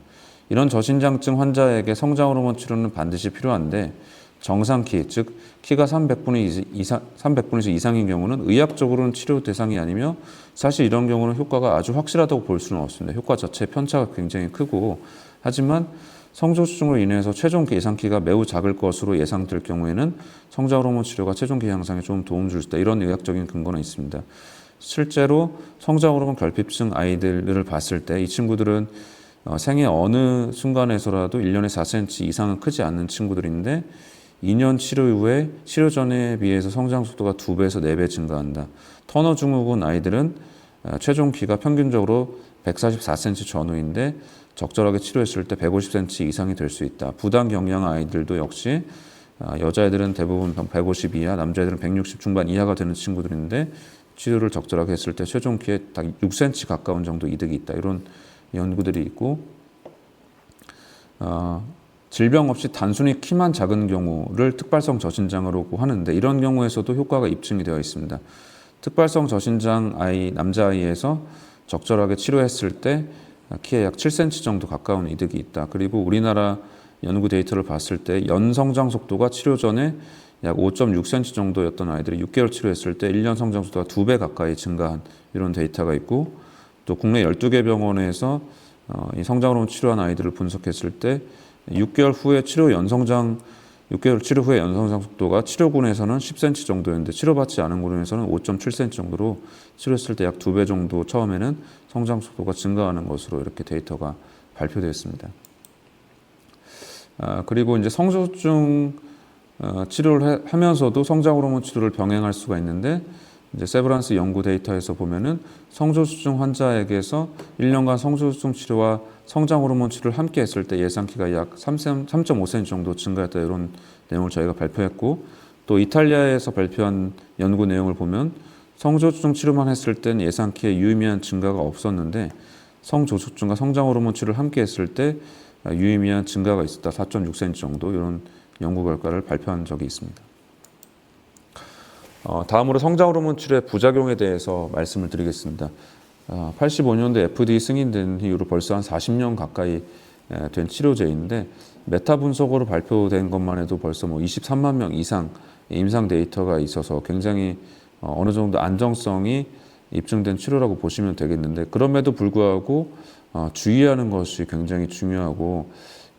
Speaker 2: 이런 저신장증 환자에게 성장 호르몬 치료는 반드시 필요한데 정상 키, 즉 키가 300분의 1수 이상인 경우는 의학적으로는 치료 대상이 아니며 사실 이런 경우는 효과가 아주 확실하다고 볼 수는 없습니다. 효과 자체의 편차가 굉장히 크고 하지만 성조수증으로 인해서 최종 예상키가 매우 작을 것으로 예상될 경우에는 성장 호르몬 치료가 최종키 향상에 좀 도움 줄 수 있다. 이런 의학적인 근거는 있습니다. 실제로 성장 호르몬 결핍증 아이들을 봤을 때 이 친구들은 생애 어느 순간에서라도 1년에 4cm 이상은 크지 않는 친구들인데 2년 치료 이후에 치료 전에 비해서 성장 속도가 2배에서 4배 증가한다. 터너 증후군 아이들은 최종 키가 평균적으로 144cm 전후인데 적절하게 치료했을 때 150cm 이상이 될 수 있다. 부당 경량 아이들도 역시 여자애들은 대부분 150 이하, 남자애들은 160 중반 이하가 되는 친구들인데 치료를 적절하게 했을 때 최종 키에 딱 6cm 가까운 정도 이득이 있다. 이런 연구들이 있고 질병 없이 단순히 키만 작은 경우를 특발성 저신장으로 하는데 이런 경우에서도 효과가 입증이 되어 있습니다. 특발성 저신장 아이, 남자아이에서 적절하게 치료했을 때 키에 약 7cm 정도 가까운 이득이 있다. 그리고 우리나라 연구 데이터를 봤을 때 연 성장 속도가 치료 전에 약 5.6cm 정도였던 아이들이 6개월 치료했을 때 1년 성장 속도가 2배 가까이 증가한 이런 데이터가 있고 또 국내 12개 병원에서 이 성장 호르몬 치료한 아이들을 분석했을 때 6개월 후에 6개월 치료 후에 연성장 속도가 치료군에서는 10cm 정도였는데 치료받지 않은 군에서는 5.7cm 정도로 치료했을 때 약 2배 정도 처음에는 성장 속도가 증가하는 것으로 이렇게 데이터가 발표되었습니다. 그리고 이제 성소수증 치료를 하면서도 성장 호르몬 치료를 병행할 수가 있는데 이제 세브란스 연구 데이터에서 보면은 성조수증 환자에게서 1년간 성조수증 치료와 성장 호르몬 치료를 함께 했을 때 예상 키가 약 3.5cm 정도 증가했다, 이런 내용을 저희가 발표했고, 또 이탈리아에서 발표한 연구 내용을 보면 성조수증 치료만 했을 땐 예상 키에 유의미한 증가가 없었는데 성조수증과 성장 호르몬 치료를 함께 했을 때 유의미한 증가가 있었다, 4.6cm 정도, 이런 연구 결과를 발표한 적이 있습니다. 다음으로 성장 호르몬 치료의 부작용에 대해서 말씀을 드리겠습니다. 85년도에 FDA 승인된 이후로 벌써 한 40년 가까이 된 치료제인데, 메타 분석으로 발표된 것만 해도 벌써 23만 명 이상 임상 데이터가 있어서 굉장히 어느 정도 안정성이 입증된 치료라고 보시면 되겠는데, 그럼에도 불구하고 주의하는 것이 굉장히 중요하고,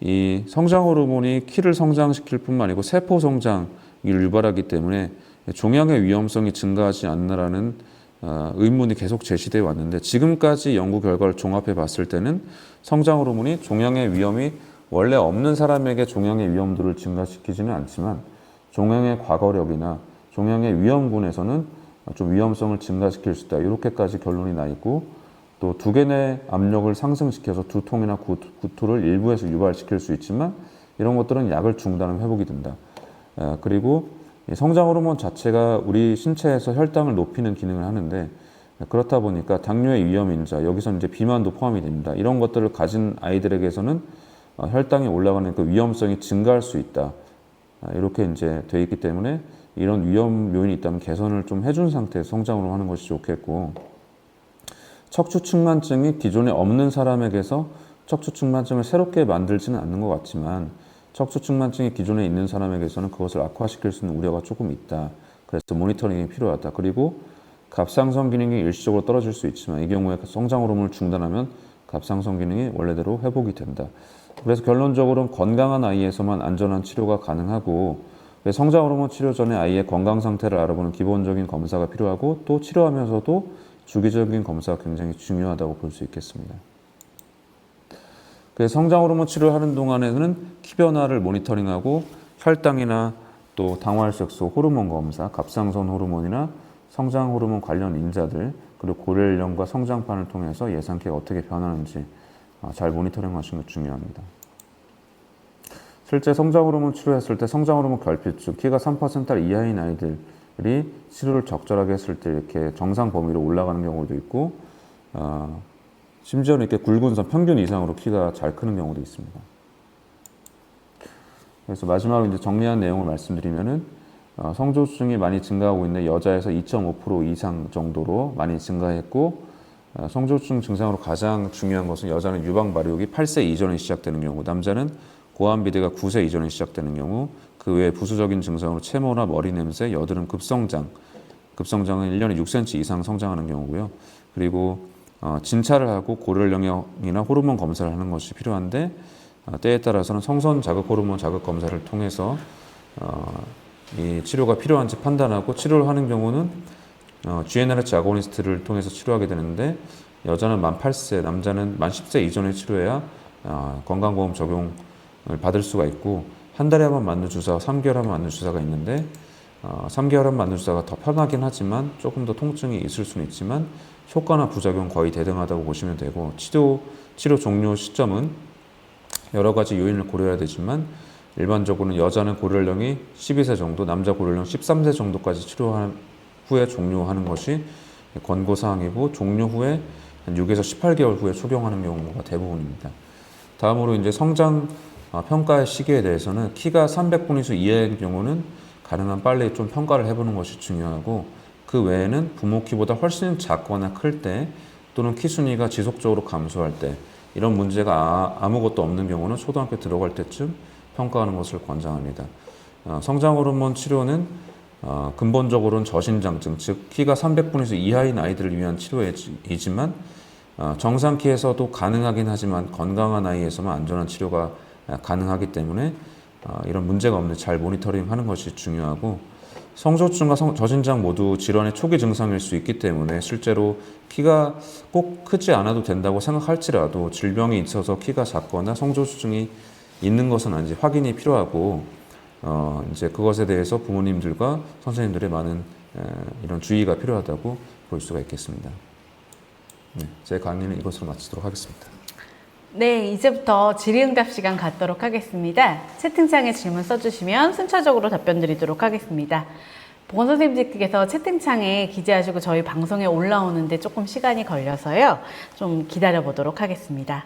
Speaker 2: 이 성장 호르몬이 키를 성장시킬 뿐만 아니고 세포 성장을 유발하기 때문에 종양의 위험성이 증가하지 않나라는 의문이 계속 제시되어 왔는데, 지금까지 연구 결과를 종합해 봤을 때는 성장 호르몬이 종양의 위험이 원래 없는 사람에게 종양의 위험도를 증가시키지는 않지만 종양의 과거력이나 종양의 위험군에서는 좀 위험성을 증가시킬 수 있다, 이렇게까지 결론이 나 있고, 또 두개 내 압력을 상승시켜서 두통이나 구토를 일부에서 유발시킬 수 있지만 이런 것들은 약을 중단하면 회복이 된다. 그리고 성장 호르몬 자체가 우리 신체에서 혈당을 높이는 기능을 하는데, 그렇다 보니까 당뇨의 위험인자, 여기서 이제 비만도 포함이 됩니다. 이런 것들을 가진 아이들에게서는 혈당이 올라가는 그 위험성이 증가할 수 있다, 이렇게 이제 돼 있기 때문에 이런 위험 요인이 있다면 개선을 좀 해준 상태에서 성장으로 하는 것이 좋겠고, 척추측만증이 기존에 없는 사람에게서 척추측만증을 새롭게 만들지는 않는 것 같지만 척추측만증이 기존에 있는 사람에게서는 그것을 악화시킬 수 있는 우려가 조금 있다. 그래서 모니터링이 필요하다. 그리고 갑상선 기능이 일시적으로 떨어질 수 있지만 이 경우에 성장 호르몬을 중단하면 갑상선 기능이 원래대로 회복이 된다. 그래서 결론적으로는 건강한 아이에서만 안전한 치료가 가능하고, 성장 호르몬 치료 전에 아이의 건강 상태를 알아보는 기본적인 검사가 필요하고, 또 치료하면서도 주기적인 검사가 굉장히 중요하다고 볼 수 있겠습니다. 그래서 성장 호르몬 치료를 하는 동안에는 키 변화를 모니터링하고 혈당이나 또 당화혈색소 호르몬 검사, 갑상선 호르몬이나 성장 호르몬 관련 인자들, 그리고 고려연령과 성장판을 통해서 예상키가 어떻게 변하는지 잘 모니터링하시는 게 중요합니다. 실제 성장 호르몬 치료했을 때 성장 호르몬 결핍증, 키가 3% 이하인 아이들이 치료를 적절하게 했을 때 이렇게 정상 범위로 올라가는 경우도 있고, 심지어는 이렇게 굵은 선 평균 이상으로 키가 잘 크는 경우도 있습니다. 그래서 마지막으로 이제 정리한 내용을 말씀드리면은, 성조수증이 많이 증가하고 있는 여자에서 2.5% 이상 정도로 많이 증가했고, 성조수증 증상으로 가장 중요한 것은 여자는 유방 발육이 8세 이전에 시작되는 경우, 남자는 고환 비대가 9세 이전에 시작되는 경우, 그 외에 부수적인 증상으로 체모나 머리 냄새, 여드름 급성장은 1년에 6cm 이상 성장하는 경우고요. 그리고 진찰을 하고 고려연령이나 호르몬 검사를 하는 것이 필요한데, 때에 따라서는 성선 자극 호르몬 자극 검사를 통해서 이 치료가 필요한지 판단하고, 치료를 하는 경우는 GnRH 아고니스트를 통해서 치료하게 되는데, 여자는 만 8세, 남자는 만 10세 이전에 치료해야 건강보험 적용을 받을 수가 있고, 한 달에 한 번 맞는 주사, 3개월에 한 번 맞는 주사가 있는데, 3개월에 한 번 맞는 주사가 더 편하긴 하지만 조금 더 통증이 있을 수는 있지만 효과나 부작용 거의 대등하다고 보시면 되고, 치료 종료 시점은 여러 가지 요인을 고려해야 되지만 일반적으로는 여자는 고려연령이 12세 정도, 남자 고려연령 13세 정도까지 치료한 후에 종료하는 것이 권고사항이고, 종료 후에 한 6에서 18개월 후에 적용하는 경우가 대부분입니다. 다음으로 이제 성장 평가의 시기에 대해서는 키가 300분위수 이하인 경우는 가능한 빨리 좀 평가를 해보는 것이 중요하고, 그 외에는 부모 키보다 훨씬 작거나 클 때, 또는 키 순위가 지속적으로 감소할 때, 이런 문제가 아무것도 없는 경우는 초등학교 들어갈 때쯤 평가하는 것을 권장합니다. 성장 호르몬 치료는 근본적으로는 저신장증, 즉 키가 300분위수 이하인 아이들을 위한 치료이지만 정상 키에서도 가능하긴 하지만 건강한 아이에서만 안전한 치료가 가능하기 때문에 이런 문제가 없는데 잘 모니터링하는 것이 중요하고, 성조증과 저신장 모두 질환의 초기 증상일 수 있기 때문에 실제로 키가 꼭 크지 않아도 된다고 생각할지라도 질병이 있어서 키가 작거나 성조증이 있는 것은 아닌지 확인이 필요하고, 이제 그것에 대해서 부모님들과 선생님들의 많은 이런 주의가 필요하다고 볼 수가 있겠습니다. 네, 제 강의는 이것으로 마치도록 하겠습니다.
Speaker 1: 네, 이제부터 질의응답 시간 갖도록 하겠습니다. 채팅창에 질문 써주시면 순차적으로 답변 드리도록 하겠습니다. 보건선생님들께서 채팅창에 기재하시고 저희 방송에 올라오는데 조금 시간이 걸려서요. 좀 기다려 보도록 하겠습니다.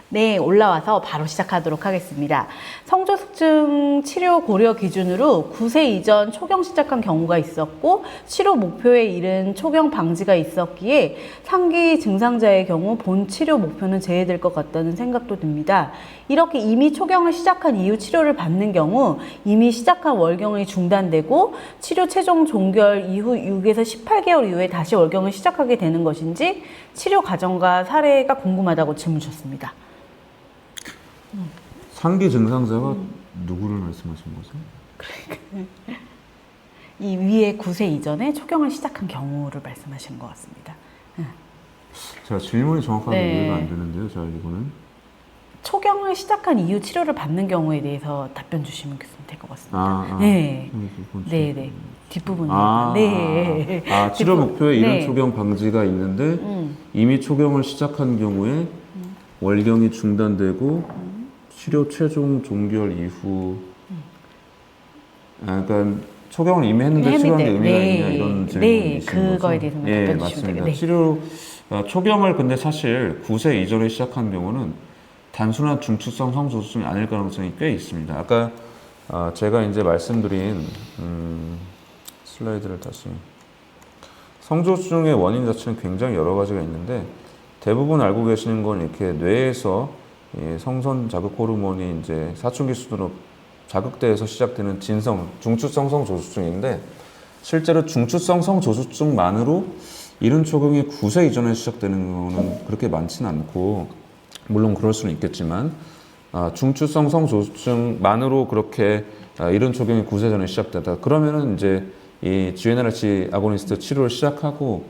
Speaker 1: 네, 올라와서 바로 시작하도록 하겠습니다. 성조숙증 치료 고려 기준으로 9세 이전 초경 시작한 경우가 있었고 치료 목표에 이른 초경 방지가 있었기에 상기 증상자의 경우 본 치료 목표는 제외될 것 같다는 생각도 듭니다. 이렇게 이미 초경을 시작한 이후 치료를 받는 경우 이미 시작한 월경이 중단되고 치료 최종 종결 이후 6에서 18개월 이후에 다시 월경을 시작하게 되는 것인지 치료 과정과 사례가 궁금하다고 질문 주셨습니다.
Speaker 2: 상기 증상자가 누구를 말씀하신 거죠?
Speaker 1: 이 위에 9세 이전에 초경을 시작한 경우를 말씀하시는 것 같습니다.
Speaker 2: 제가 질문이 정확하게
Speaker 1: 네.
Speaker 2: 이해가 안 되는데요. 자, 이거는
Speaker 1: 초경을 시작한 이후 치료를 받는 경우에 대해서 답변 주시면 될 것 같습니다. 네. 네, 네. 뒷부분에. 네.
Speaker 2: 치료 목표에 이른
Speaker 1: 네.
Speaker 2: 초경 방지가 있는데 이미 초경을 시작한 경우에 월경이 중단되고 치료 최종 종결 이후 그러니까 초경을 이미 했는데 치료하는 게 의미가 있냐 이런 질문이신
Speaker 1: 네,
Speaker 2: 거죠?
Speaker 1: 그거에 대해서
Speaker 2: 예,
Speaker 1: 답변 주시면
Speaker 2: 맞습니다.
Speaker 1: 돼요.
Speaker 2: 치료 초경을 근데 사실 9세 이전에 시작한 경우는 단순한 중추성 성조숙증이 아닐 가능성이 꽤 있습니다. 아까 제가 이제 말씀드린 슬라이드를 다시 성조숙증의 원인 자체는 굉장히 여러 가지가 있는데 대부분 알고 계시는 건 이렇게 뇌에서 성선 자극 호르몬이 이제 사춘기 수준으로 자극돼서 시작되는 진성 중추성 성조숙증인데 실제로 중추성 성조숙증만으로 이른 초경이 9세 이전에 시작되는 경우는 그렇게 많지는 않고 물론 그럴 수는 있겠지만 중추성 성조숙증만으로 그렇게 이른 초경이 9세 전에 시작되다 그러면은 이제 이 GnRH 아고니스트 치료를 시작하고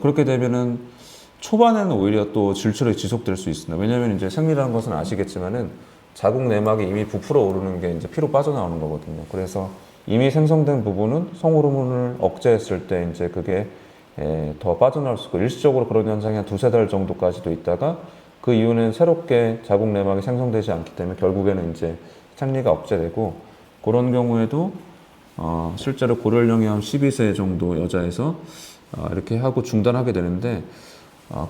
Speaker 2: 그렇게 되면은 초반에는 오히려 또 질출이 지속될 수 있습니다. 왜냐하면 이제 생리라는 것은 아시겠지만은 자궁 내막이 이미 부풀어 오르는 게 이제 피로 빠져나오는 거거든요. 그래서 이미 생성된 부분은 성호르몬을 억제했을 때 이제 그게 더 빠져나올 수 있고 일시적으로 그런 현상이 한 2-3달 정도까지도 있다가 그 이후는 새롭게 자궁 내막이 생성되지 않기 때문에 결국에는 이제 생리가 억제되고 그런 경우에도 실제로 고령령이 한 12세 정도 여자에서 이렇게 하고 중단하게 되는데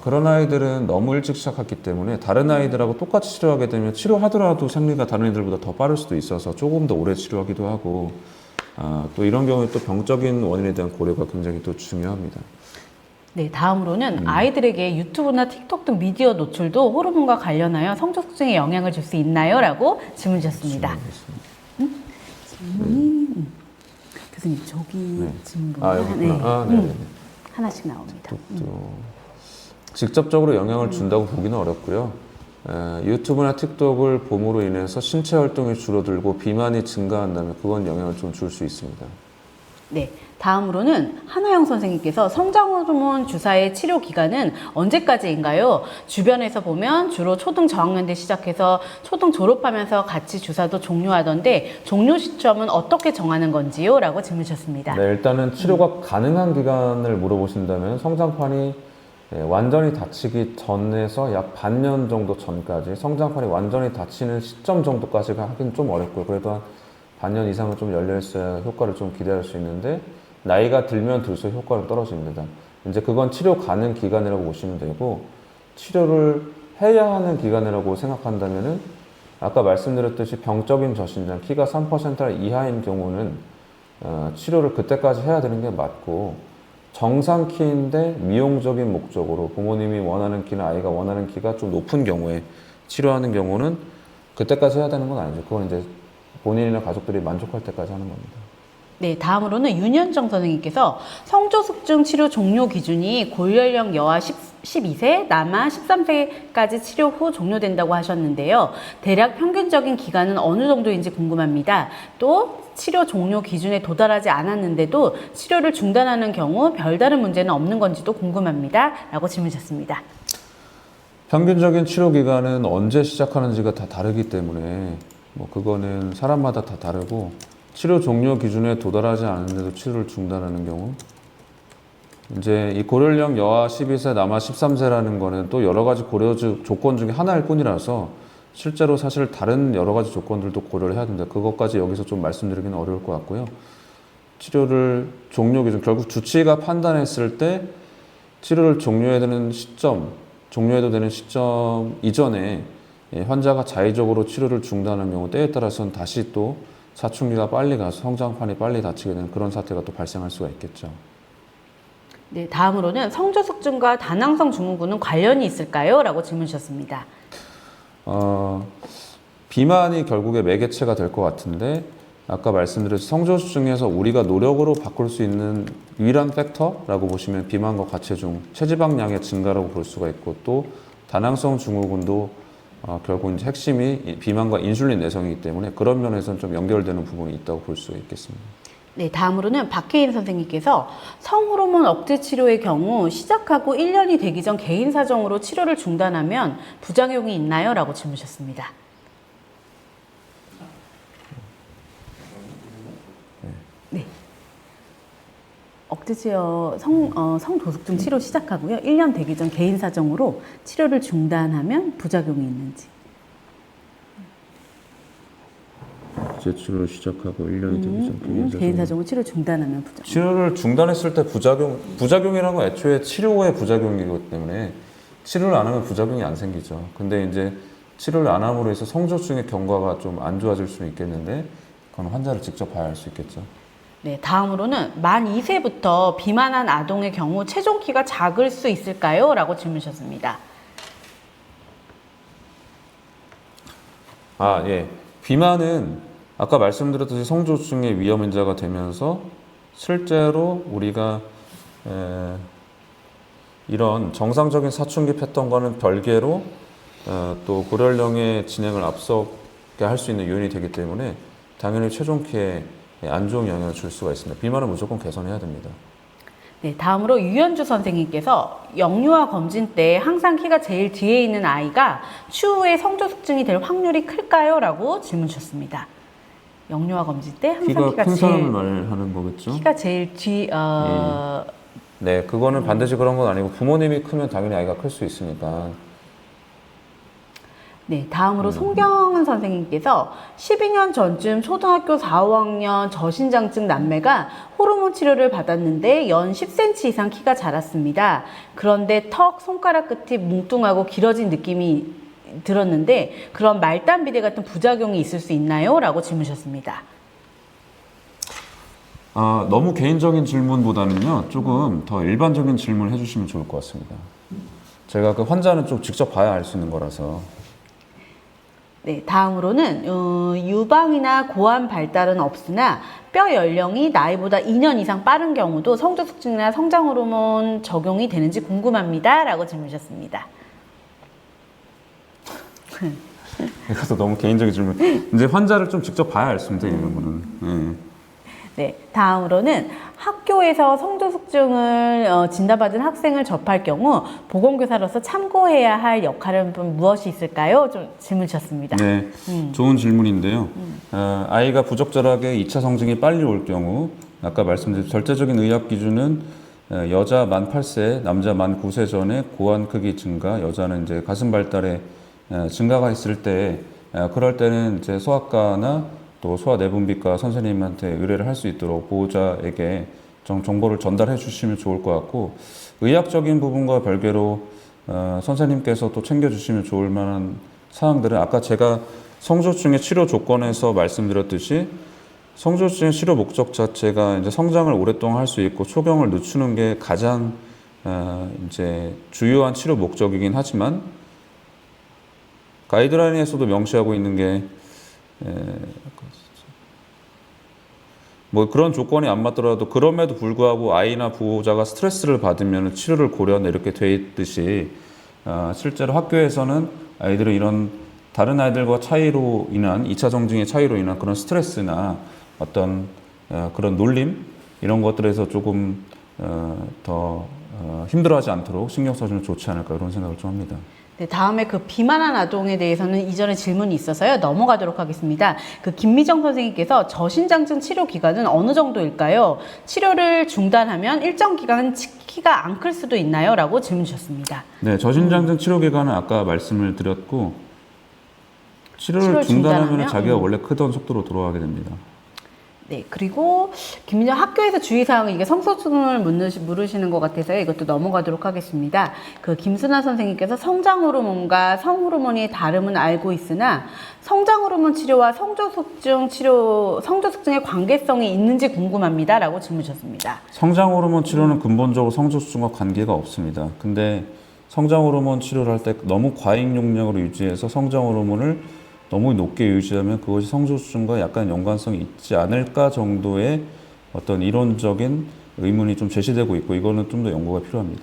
Speaker 2: 그런 아이들은 너무 일찍 시작했기 때문에 다른 아이들하고 똑같이 치료하게 되면 치료하더라도 생리가 다른 애들보다 더 빠를 수도 있어서 조금 더 오래 치료하기도 하고 또 이런 경우에 또 병적인 원인에 대한 고려가 굉장히 또 중요합니다.
Speaker 1: 네, 다음으로는 아이들에게 유튜브나 틱톡 등 미디어 노출도 호르몬과 관련하여 성조숙증에 영향을 줄 수 있나요? 라고 질문 주셨습니다. 교수님, 저기 질문
Speaker 2: 여기구나. 네.
Speaker 1: 하나씩 나옵니다.
Speaker 2: 직접적으로 영향을 준다고 보기는 어렵고요. 유튜브나 틱톡을 봄으로 인해서 신체 활동이 줄어들고 비만이 증가한다면 그건 영향을 좀 줄 수 있습니다.
Speaker 1: 네, 다음으로는 한하영 선생님께서 성장호르몬 주사의 치료 기간은 언제까지인가요? 주변에서 보면 주로 초등 저학년 때 시작해서 초등 졸업하면서 같이 주사도 종료하던데 종료 시점은 어떻게 정하는 건지요? 라고 질문 주셨습니다.
Speaker 2: 네, 일단은 치료가 가능한 기간을 물어보신다면 성장판이 완전히 닫히기 전에서 약 반년 정도 전까지 성장판이 완전히 닫히는 시점 정도까지가 하긴 좀 어렵고요. 그래도 한 반년 이상은 좀 열려있어야 효과를 좀 기대할 수 있는데 나이가 들면 들수록 효과는 떨어집니다. 이제 그건 치료 가능 기간이라고 보시면 되고 치료를 해야 하는 기간이라고 생각한다면은 아까 말씀드렸듯이 병적인 저신장 키가 3% 이하인 경우는 치료를 그때까지 해야 되는 게 맞고 정상 키인데 미용적인 목적으로 부모님이 원하는 키나 아이가 원하는 키가 좀 높은 경우에 치료하는 경우는 그때까지 해야 되는 건 아니죠. 그건 이제 본인이나 가족들이 만족할 때까지 하는 겁니다.
Speaker 1: 네, 다음으로는 윤현정 선생님께서 성조숙증 치료 종료 기준이 고연령 여아 12세, 남아 13세까지 치료 후 종료된다고 하셨는데요. 대략 평균적인 기간은 어느 정도인지 궁금합니다. 또 치료 종료 기준에 도달하지 않았는데도 치료를 중단하는 경우 별다른 문제는 없는 건지도 궁금합니다. 라고 질문 주셨습니다.
Speaker 2: 평균적인 치료 기간은 언제 시작하는지가 다 다르기 때문에 뭐 그거는 사람마다 다 다르고 치료 종료 기준에 도달하지 않은데도 치료를 중단하는 경우, 이제 이 고령령 여아 12세, 남아 13세라는 거는 또 여러 가지 고려 조건 중에 하나일 뿐이라서 실제로 사실 다른 여러 가지 조건들도 고려를 해야 됩니다. 그것까지 여기서 좀 말씀드리기는 어려울 것 같고요. 치료를 종료 기준, 결국 주치의가 판단했을 때 치료를 종료해야 되는 시점, 종료해도 되는 시점 이전에 환자가 자의적으로 치료를 중단하는 경우 때에 따라서는 다시 또 사춘기가 빨리 가서 성장판이 빨리 닫히게 되는 그런 사태가 또 발생할 수가 있겠죠.
Speaker 1: 네, 다음으로는 성저숙증과 다낭성 증후군은 관련이 있을까요? 라고 질문 주셨습니다.
Speaker 2: 비만이 결국에 매개체가 될 것 같은데 아까 말씀드린 성저숙증에서 우리가 노력으로 바꿀 수 있는 유일한 팩터라고 보시면 비만과 과체중, 체지방량의 증가라고 볼 수가 있고 또 다낭성 증후군도 결국 이제 핵심이 비만과 인슐린 내성이기 때문에 그런 면에서는 좀 연결되는 부분이 있다고 볼 수 있겠습니다.
Speaker 1: 네, 다음으로는 박혜인 선생님께서 성호르몬 억제 치료의 경우 시작하고 1년이 되기 전 개인 사정으로 치료를 중단하면 부작용이 있나요? 라고 질문 주셨습니다. 네. 억제 치료 성도숙증 치료 시작하고요. 1년 되기 전 개인 사정으로 치료를 중단하면 부작용이 있는지.
Speaker 2: 제 치료를 시작하고 1년이 되기 전
Speaker 1: 개인 사정으로 치료 중단하면 부작용.
Speaker 2: 치료를 중단했을 때 부작용이라는 건 애초에 치료 후의 부작용이기 때문에 치료를 안 하면 부작용이 안 생기죠. 근데 이제 치료를 안 함으로 해서 성저증의 경과가 좀 안 좋아질 수는 있겠는데 그건 환자를 직접 봐야 할 수 있겠죠.
Speaker 1: 네, 다음으로는 만 2세부터 비만한 아동의 경우 체중 키가 작을 수 있을까요? 라고 질문 주셨습니다.
Speaker 2: 예. 비만은 아까 말씀드렸듯이 성저증의 위험 인자가 되면서 실제로 우리가 이런 정상적인 사춘기 패턴과는 별개로 또 고령령의 진행을 앞서게 할 수 있는 요인이 되기 때문에 당연히 체중 키에 안 좋은 영향을 줄 수가 있습니다. 비만은 무조건 개선해야 됩니다.
Speaker 1: 네, 다음으로 유현주 선생님께서 영유아 검진 때 항상 키가 제일 뒤에 있는 아이가 추후에 성저숙증이 될 확률이 클까요? 라고 질문 주셨습니다. 영유아 검진 때 항상 키가
Speaker 2: 큰
Speaker 1: 제일
Speaker 2: 사람을 말하는 거겠죠?
Speaker 1: 키가 제일 뒤
Speaker 2: 네, 그거는 반드시 그런 건 아니고 부모님이 크면 당연히 아이가 클 수 있으니까.
Speaker 1: 네, 다음으로 송경은 선생님께서 12년 전쯤 초등학교 4, 5학년 저신장증 남매가 호르몬 치료를 받았는데 연 10cm 이상 키가 자랐습니다. 그런데 턱, 손가락 끝이 뭉뚱하고 길어진 느낌이 들었는데 그런 말단 비대 같은 부작용이 있을 수 있나요? 라고 질문 주셨습니다.
Speaker 2: 너무 개인적인 질문보다는요, 조금 더 일반적인 질문을 해주시면 좋을 것 같습니다. 제가 그 환자는 좀 직접 봐야 알 수 있는 거라서.
Speaker 1: 네, 다음으로는 유방이나 고환 발달은 없으나 뼈 연령이 나이보다 2년 이상 빠른 경우도 성저숙증이나 성장 호르몬 적용이 되는지 궁금합니다. 라고 질문 주셨습니다.
Speaker 2: 이것도 너무 개인적인 질문. 이제 환자를 좀 직접 봐야 알 수 있습니다, 이런 거는.
Speaker 1: 네, 다음으로는 학교에서 성저숙증을 진단받은 학생을 접할 경우 보건교사로서 참고해야 할 역할은 무엇이 있을까요? 좀 질문 주셨습니다.
Speaker 2: 네, 좋은 질문인데요. 아이가 부적절하게 2차 성징이 빨리 올 경우 아까 말씀드린 절대적인 의학 기준은 여자 만 8세, 남자 만 9세 전에 고환 크기 증가, 여자는 이제 가슴 발달에 증가가 있을 때 그럴 때는 이제 소아과나 또 소아내분비과 선생님한테 의뢰를 할 수 있도록 보호자에게 정보를 전달해 주시면 좋을 것 같고 의학적인 부분과 별개로 선생님께서 또 챙겨주시면 좋을 만한 사항들은 아까 제가 성저증의 치료 조건에서 말씀드렸듯이 성저증의 치료 목적 자체가 이제 성장을 오랫동안 할 수 있고 초경을 늦추는 게 가장 이제 주요한 치료 목적이긴 하지만 가이드라인에서도 명시하고 있는 게 뭐 그런 조건이 안 맞더라도 그럼에도 불구하고 아이나 보호자가 스트레스를 받으면 치료를 고려한다 이렇게 돼 있듯이 실제로 학교에서는 아이들은 이런 다른 아이들과 차이로 인한 2차 정징의 차이로 인한 그런 스트레스나 어떤 그런 놀림 이런 것들에서 조금 더 힘들어하지 않도록 신경 써주면 좋지 않을까 이런 생각을 좀 합니다.
Speaker 1: 네, 다음에 그 비만한 아동에 대해서는 이전에 질문이 있어서요. 넘어가도록 하겠습니다. 그 김미정 선생님께서 저신장증 치료 기간은 어느 정도일까요? 치료를 중단하면 일정 기간 키가 안 클 수도 있나요? 라고 질문 주셨습니다.
Speaker 2: 네, 저신장증 치료 기간은 아까 말씀을 드렸고 치료를 중단하면 자기가 원래 크던 속도로 돌아가게 됩니다.
Speaker 1: 네, 그리고 김민정 학교에서 주의사항은 이게 성소수증을 물으시는 것 같아서요. 이것도 넘어가도록 하겠습니다. 그 김순아 선생님께서 성장호르몬과 성호르몬의 다름은 알고 있으나 성장호르몬 치료와 성조숙증의 관계성이 있는지 궁금합니다. 라고 질문 주셨습니다.
Speaker 2: 성장호르몬 치료는 근본적으로 성조숙증과 관계가 없습니다. 근데 성장호르몬 치료를 할 때 너무 과잉 용량으로 유지해서 성장호르몬을 너무 높게 유지하면 그것이 성조숙증과 약간 연관성이 있지 않을까 정도의 어떤 이론적인 의문이 좀 제시되고 있고 이거는 좀 더 연구가 필요합니다.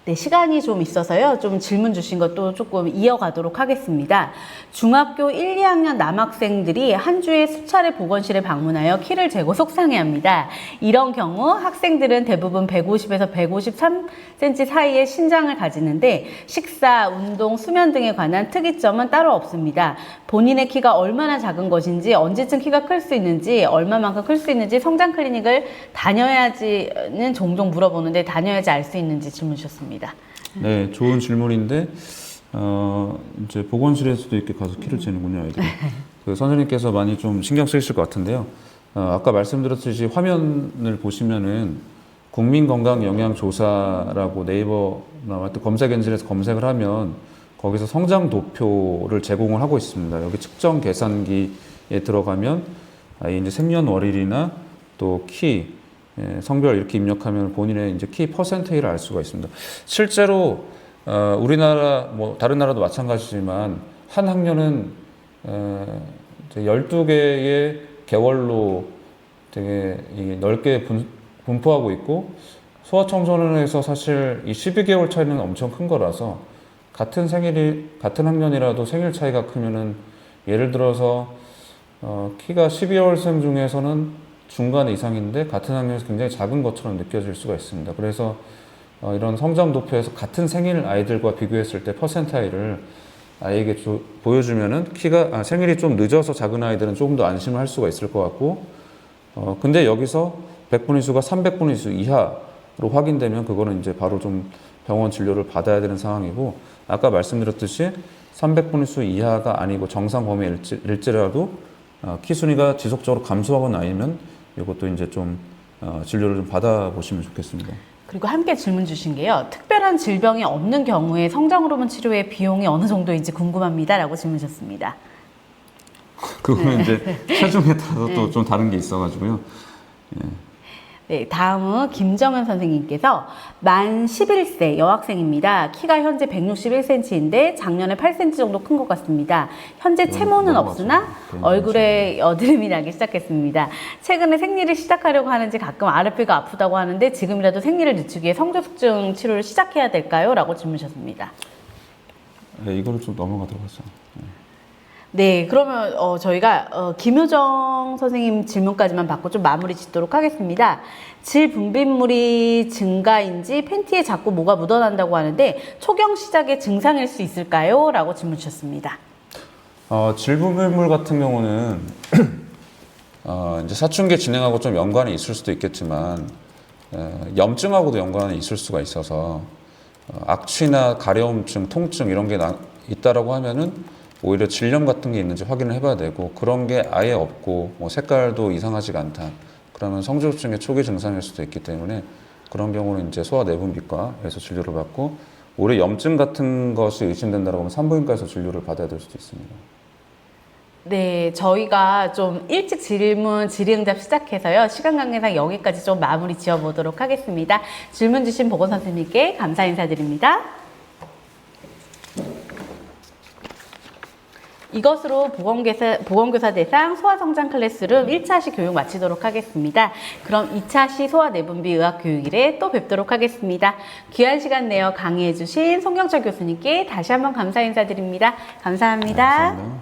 Speaker 1: 네, 시간이 좀 있어서요. 좀 질문 주신 것도 조금 이어가도록 하겠습니다. 중학교 1, 2학년 남학생들이 한 주에 수차례 보건실에 방문하여 키를 재고 속상해합니다. 이런 경우 학생들은 대부분 150에서 153cm 사이의 신장을 가지는데 식사, 운동, 수면 등에 관한 특이점은 따로 없습니다. 본인의 키가 얼마나 작은 것인지, 언제쯤 키가 클 수 있는지, 얼마만큼 클 수 있는지 성장 클리닉을 다녀야지는 종종 물어보는데 다녀야지 알 수 있는지 질문 주셨습니다.
Speaker 2: 네, 좋은 질문인데 이제 보건실에서도 이렇게 가서 키를 재는군요, 아이들이. 그 선생님께서 많이 좀 신경 쓰이실 것 같은데요. 아까 말씀드렸듯이 화면을 보시면은 국민건강영양조사라고 네이버나 검색 엔진에서 검색을 하면 거기서 성장 도표를 제공을 하고 있습니다. 여기 측정 계산기에 들어가면 아이 이제 생년월일이나 또 키, 성별 이렇게 입력하면 본인의 이제 키 퍼센테이를 알 수가 있습니다. 실제로 우리나라 뭐 다른 나라도 마찬가지지만 한 학년은 12개의 개월로 되게 넓게 분포하고 있고 소아청소년에서 사실 이 12개월 차이는 엄청 큰 거라서 같은 학년이라도 생일 차이가 크면은 예를 들어서 키가 12월생 중에서는 중간 이상인데 같은 학년에서 굉장히 작은 것처럼 느껴질 수가 있습니다. 그래서 이런 성장 도표에서 같은 생일 아이들과 비교했을 때 퍼센타일을 아이에게 보여주면은 생일이 좀 늦어서 작은 아이들은 조금 더 안심을 할 수가 있을 것 같고 근데 여기서 100분의 수가 300분의 수 이하로 확인되면 그거는 이제 바로 좀 병원 진료를 받아야 되는 상황이고 아까 말씀드렸듯이 300분의 수 이하가 아니고 정상 범위일지라도 키 순위가 지속적으로 감소하거나 아니면 이것도 이제 좀 진료를 좀 받아보시면 좋겠습니다.
Speaker 1: 그리고 함께 질문 주신 게요. 특별한 질병이 없는 경우에 성장호르몬 치료의 비용이 어느 정도인지 궁금합니다. 라고 질문 주셨습니다.
Speaker 2: 그거는 이제 체중에 따라서 또 좀 다른 게 있어가지고요.
Speaker 1: 네, 다음은 김정현 선생님께서 만 11세 여학생입니다. 키가 현재 161cm인데 작년에 8cm 정도 큰 것 같습니다. 현재 체모는 없으나 얼굴에 여드름이 나기 시작했습니다. 최근에 생리를 시작하려고 하는지 가끔 아랫배가 아프다고 하는데 지금이라도 생리를 늦추기 위해 성조숙증 치료를 시작해야 될까요? 라고 질문 주셨습니다.
Speaker 2: 네, 이거는 좀 넘어가도록 하죠.
Speaker 1: 네, 그러면 저희가 김효정 선생님 질문까지만 받고 좀 마무리 짓도록 하겠습니다. 질 분비물이 증가인지 팬티에 자꾸 뭐가 묻어난다고 하는데 초경 시작의 증상일 수 있을까요? 라고 질문 주셨습니다.
Speaker 2: 질 분비물 같은 경우는 이제 사춘기 진행하고 좀 연관이 있을 수도 있겠지만 염증하고도 연관이 있을 수가 있어서 악취나 가려움증, 통증 이런 게 있다라고 하면은 오히려 질염 같은 게 있는지 확인을 해봐야 되고 그런 게 아예 없고 뭐 색깔도 이상하지가 않다. 그러면 성조숙증의 초기 증상일 수도 있기 때문에 그런 경우는 이제 소아내분비과에서 진료를 받고 오히려 염증 같은 것이 의심된다고 하면 산부인과에서 진료를 받아야 될 수도 있습니다.
Speaker 1: 네, 저희가 좀 일찍 질의응답 시작해서요. 시간 관계상 여기까지 좀 마무리 지어보도록 하겠습니다. 질문 주신 보건 선생님께 감사 인사드립니다. 이것으로 보건교사 대상 소아성장 클래스룸 1차시 교육 마치도록 하겠습니다. 그럼 2차시 소아내분비 의학교육일에 또 뵙도록 하겠습니다. 귀한 시간 내어 강의해주신 송경철 교수님께 다시 한번 감사 인사드립니다. 감사합니다.
Speaker 2: 네, 감사합니다.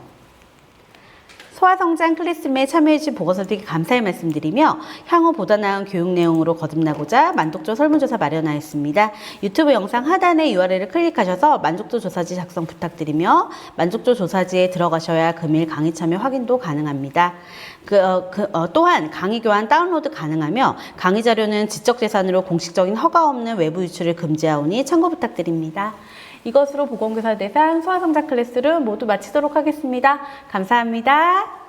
Speaker 1: 소아성장 클래스룸에 참여해주신 보건선생님께 감사의 말씀드리며 향후 보다 나은 교육 내용으로 거듭나고자 만족도 설문조사 마련하였습니다. 유튜브 영상 하단의 URL을 클릭하셔서 만족도 조사지 작성 부탁드리며 만족도 조사지에 들어가셔야 금일 강의 참여 확인도 가능합니다. 또한 강의 교환 다운로드 가능하며 강의 자료는 지적재산으로 공식적인 허가 없는 외부 유출을 금지하오니 참고 부탁드립니다. 이것으로 보건교사 대상 소아성장 클래스룸 모두 마치도록 하겠습니다. 감사합니다.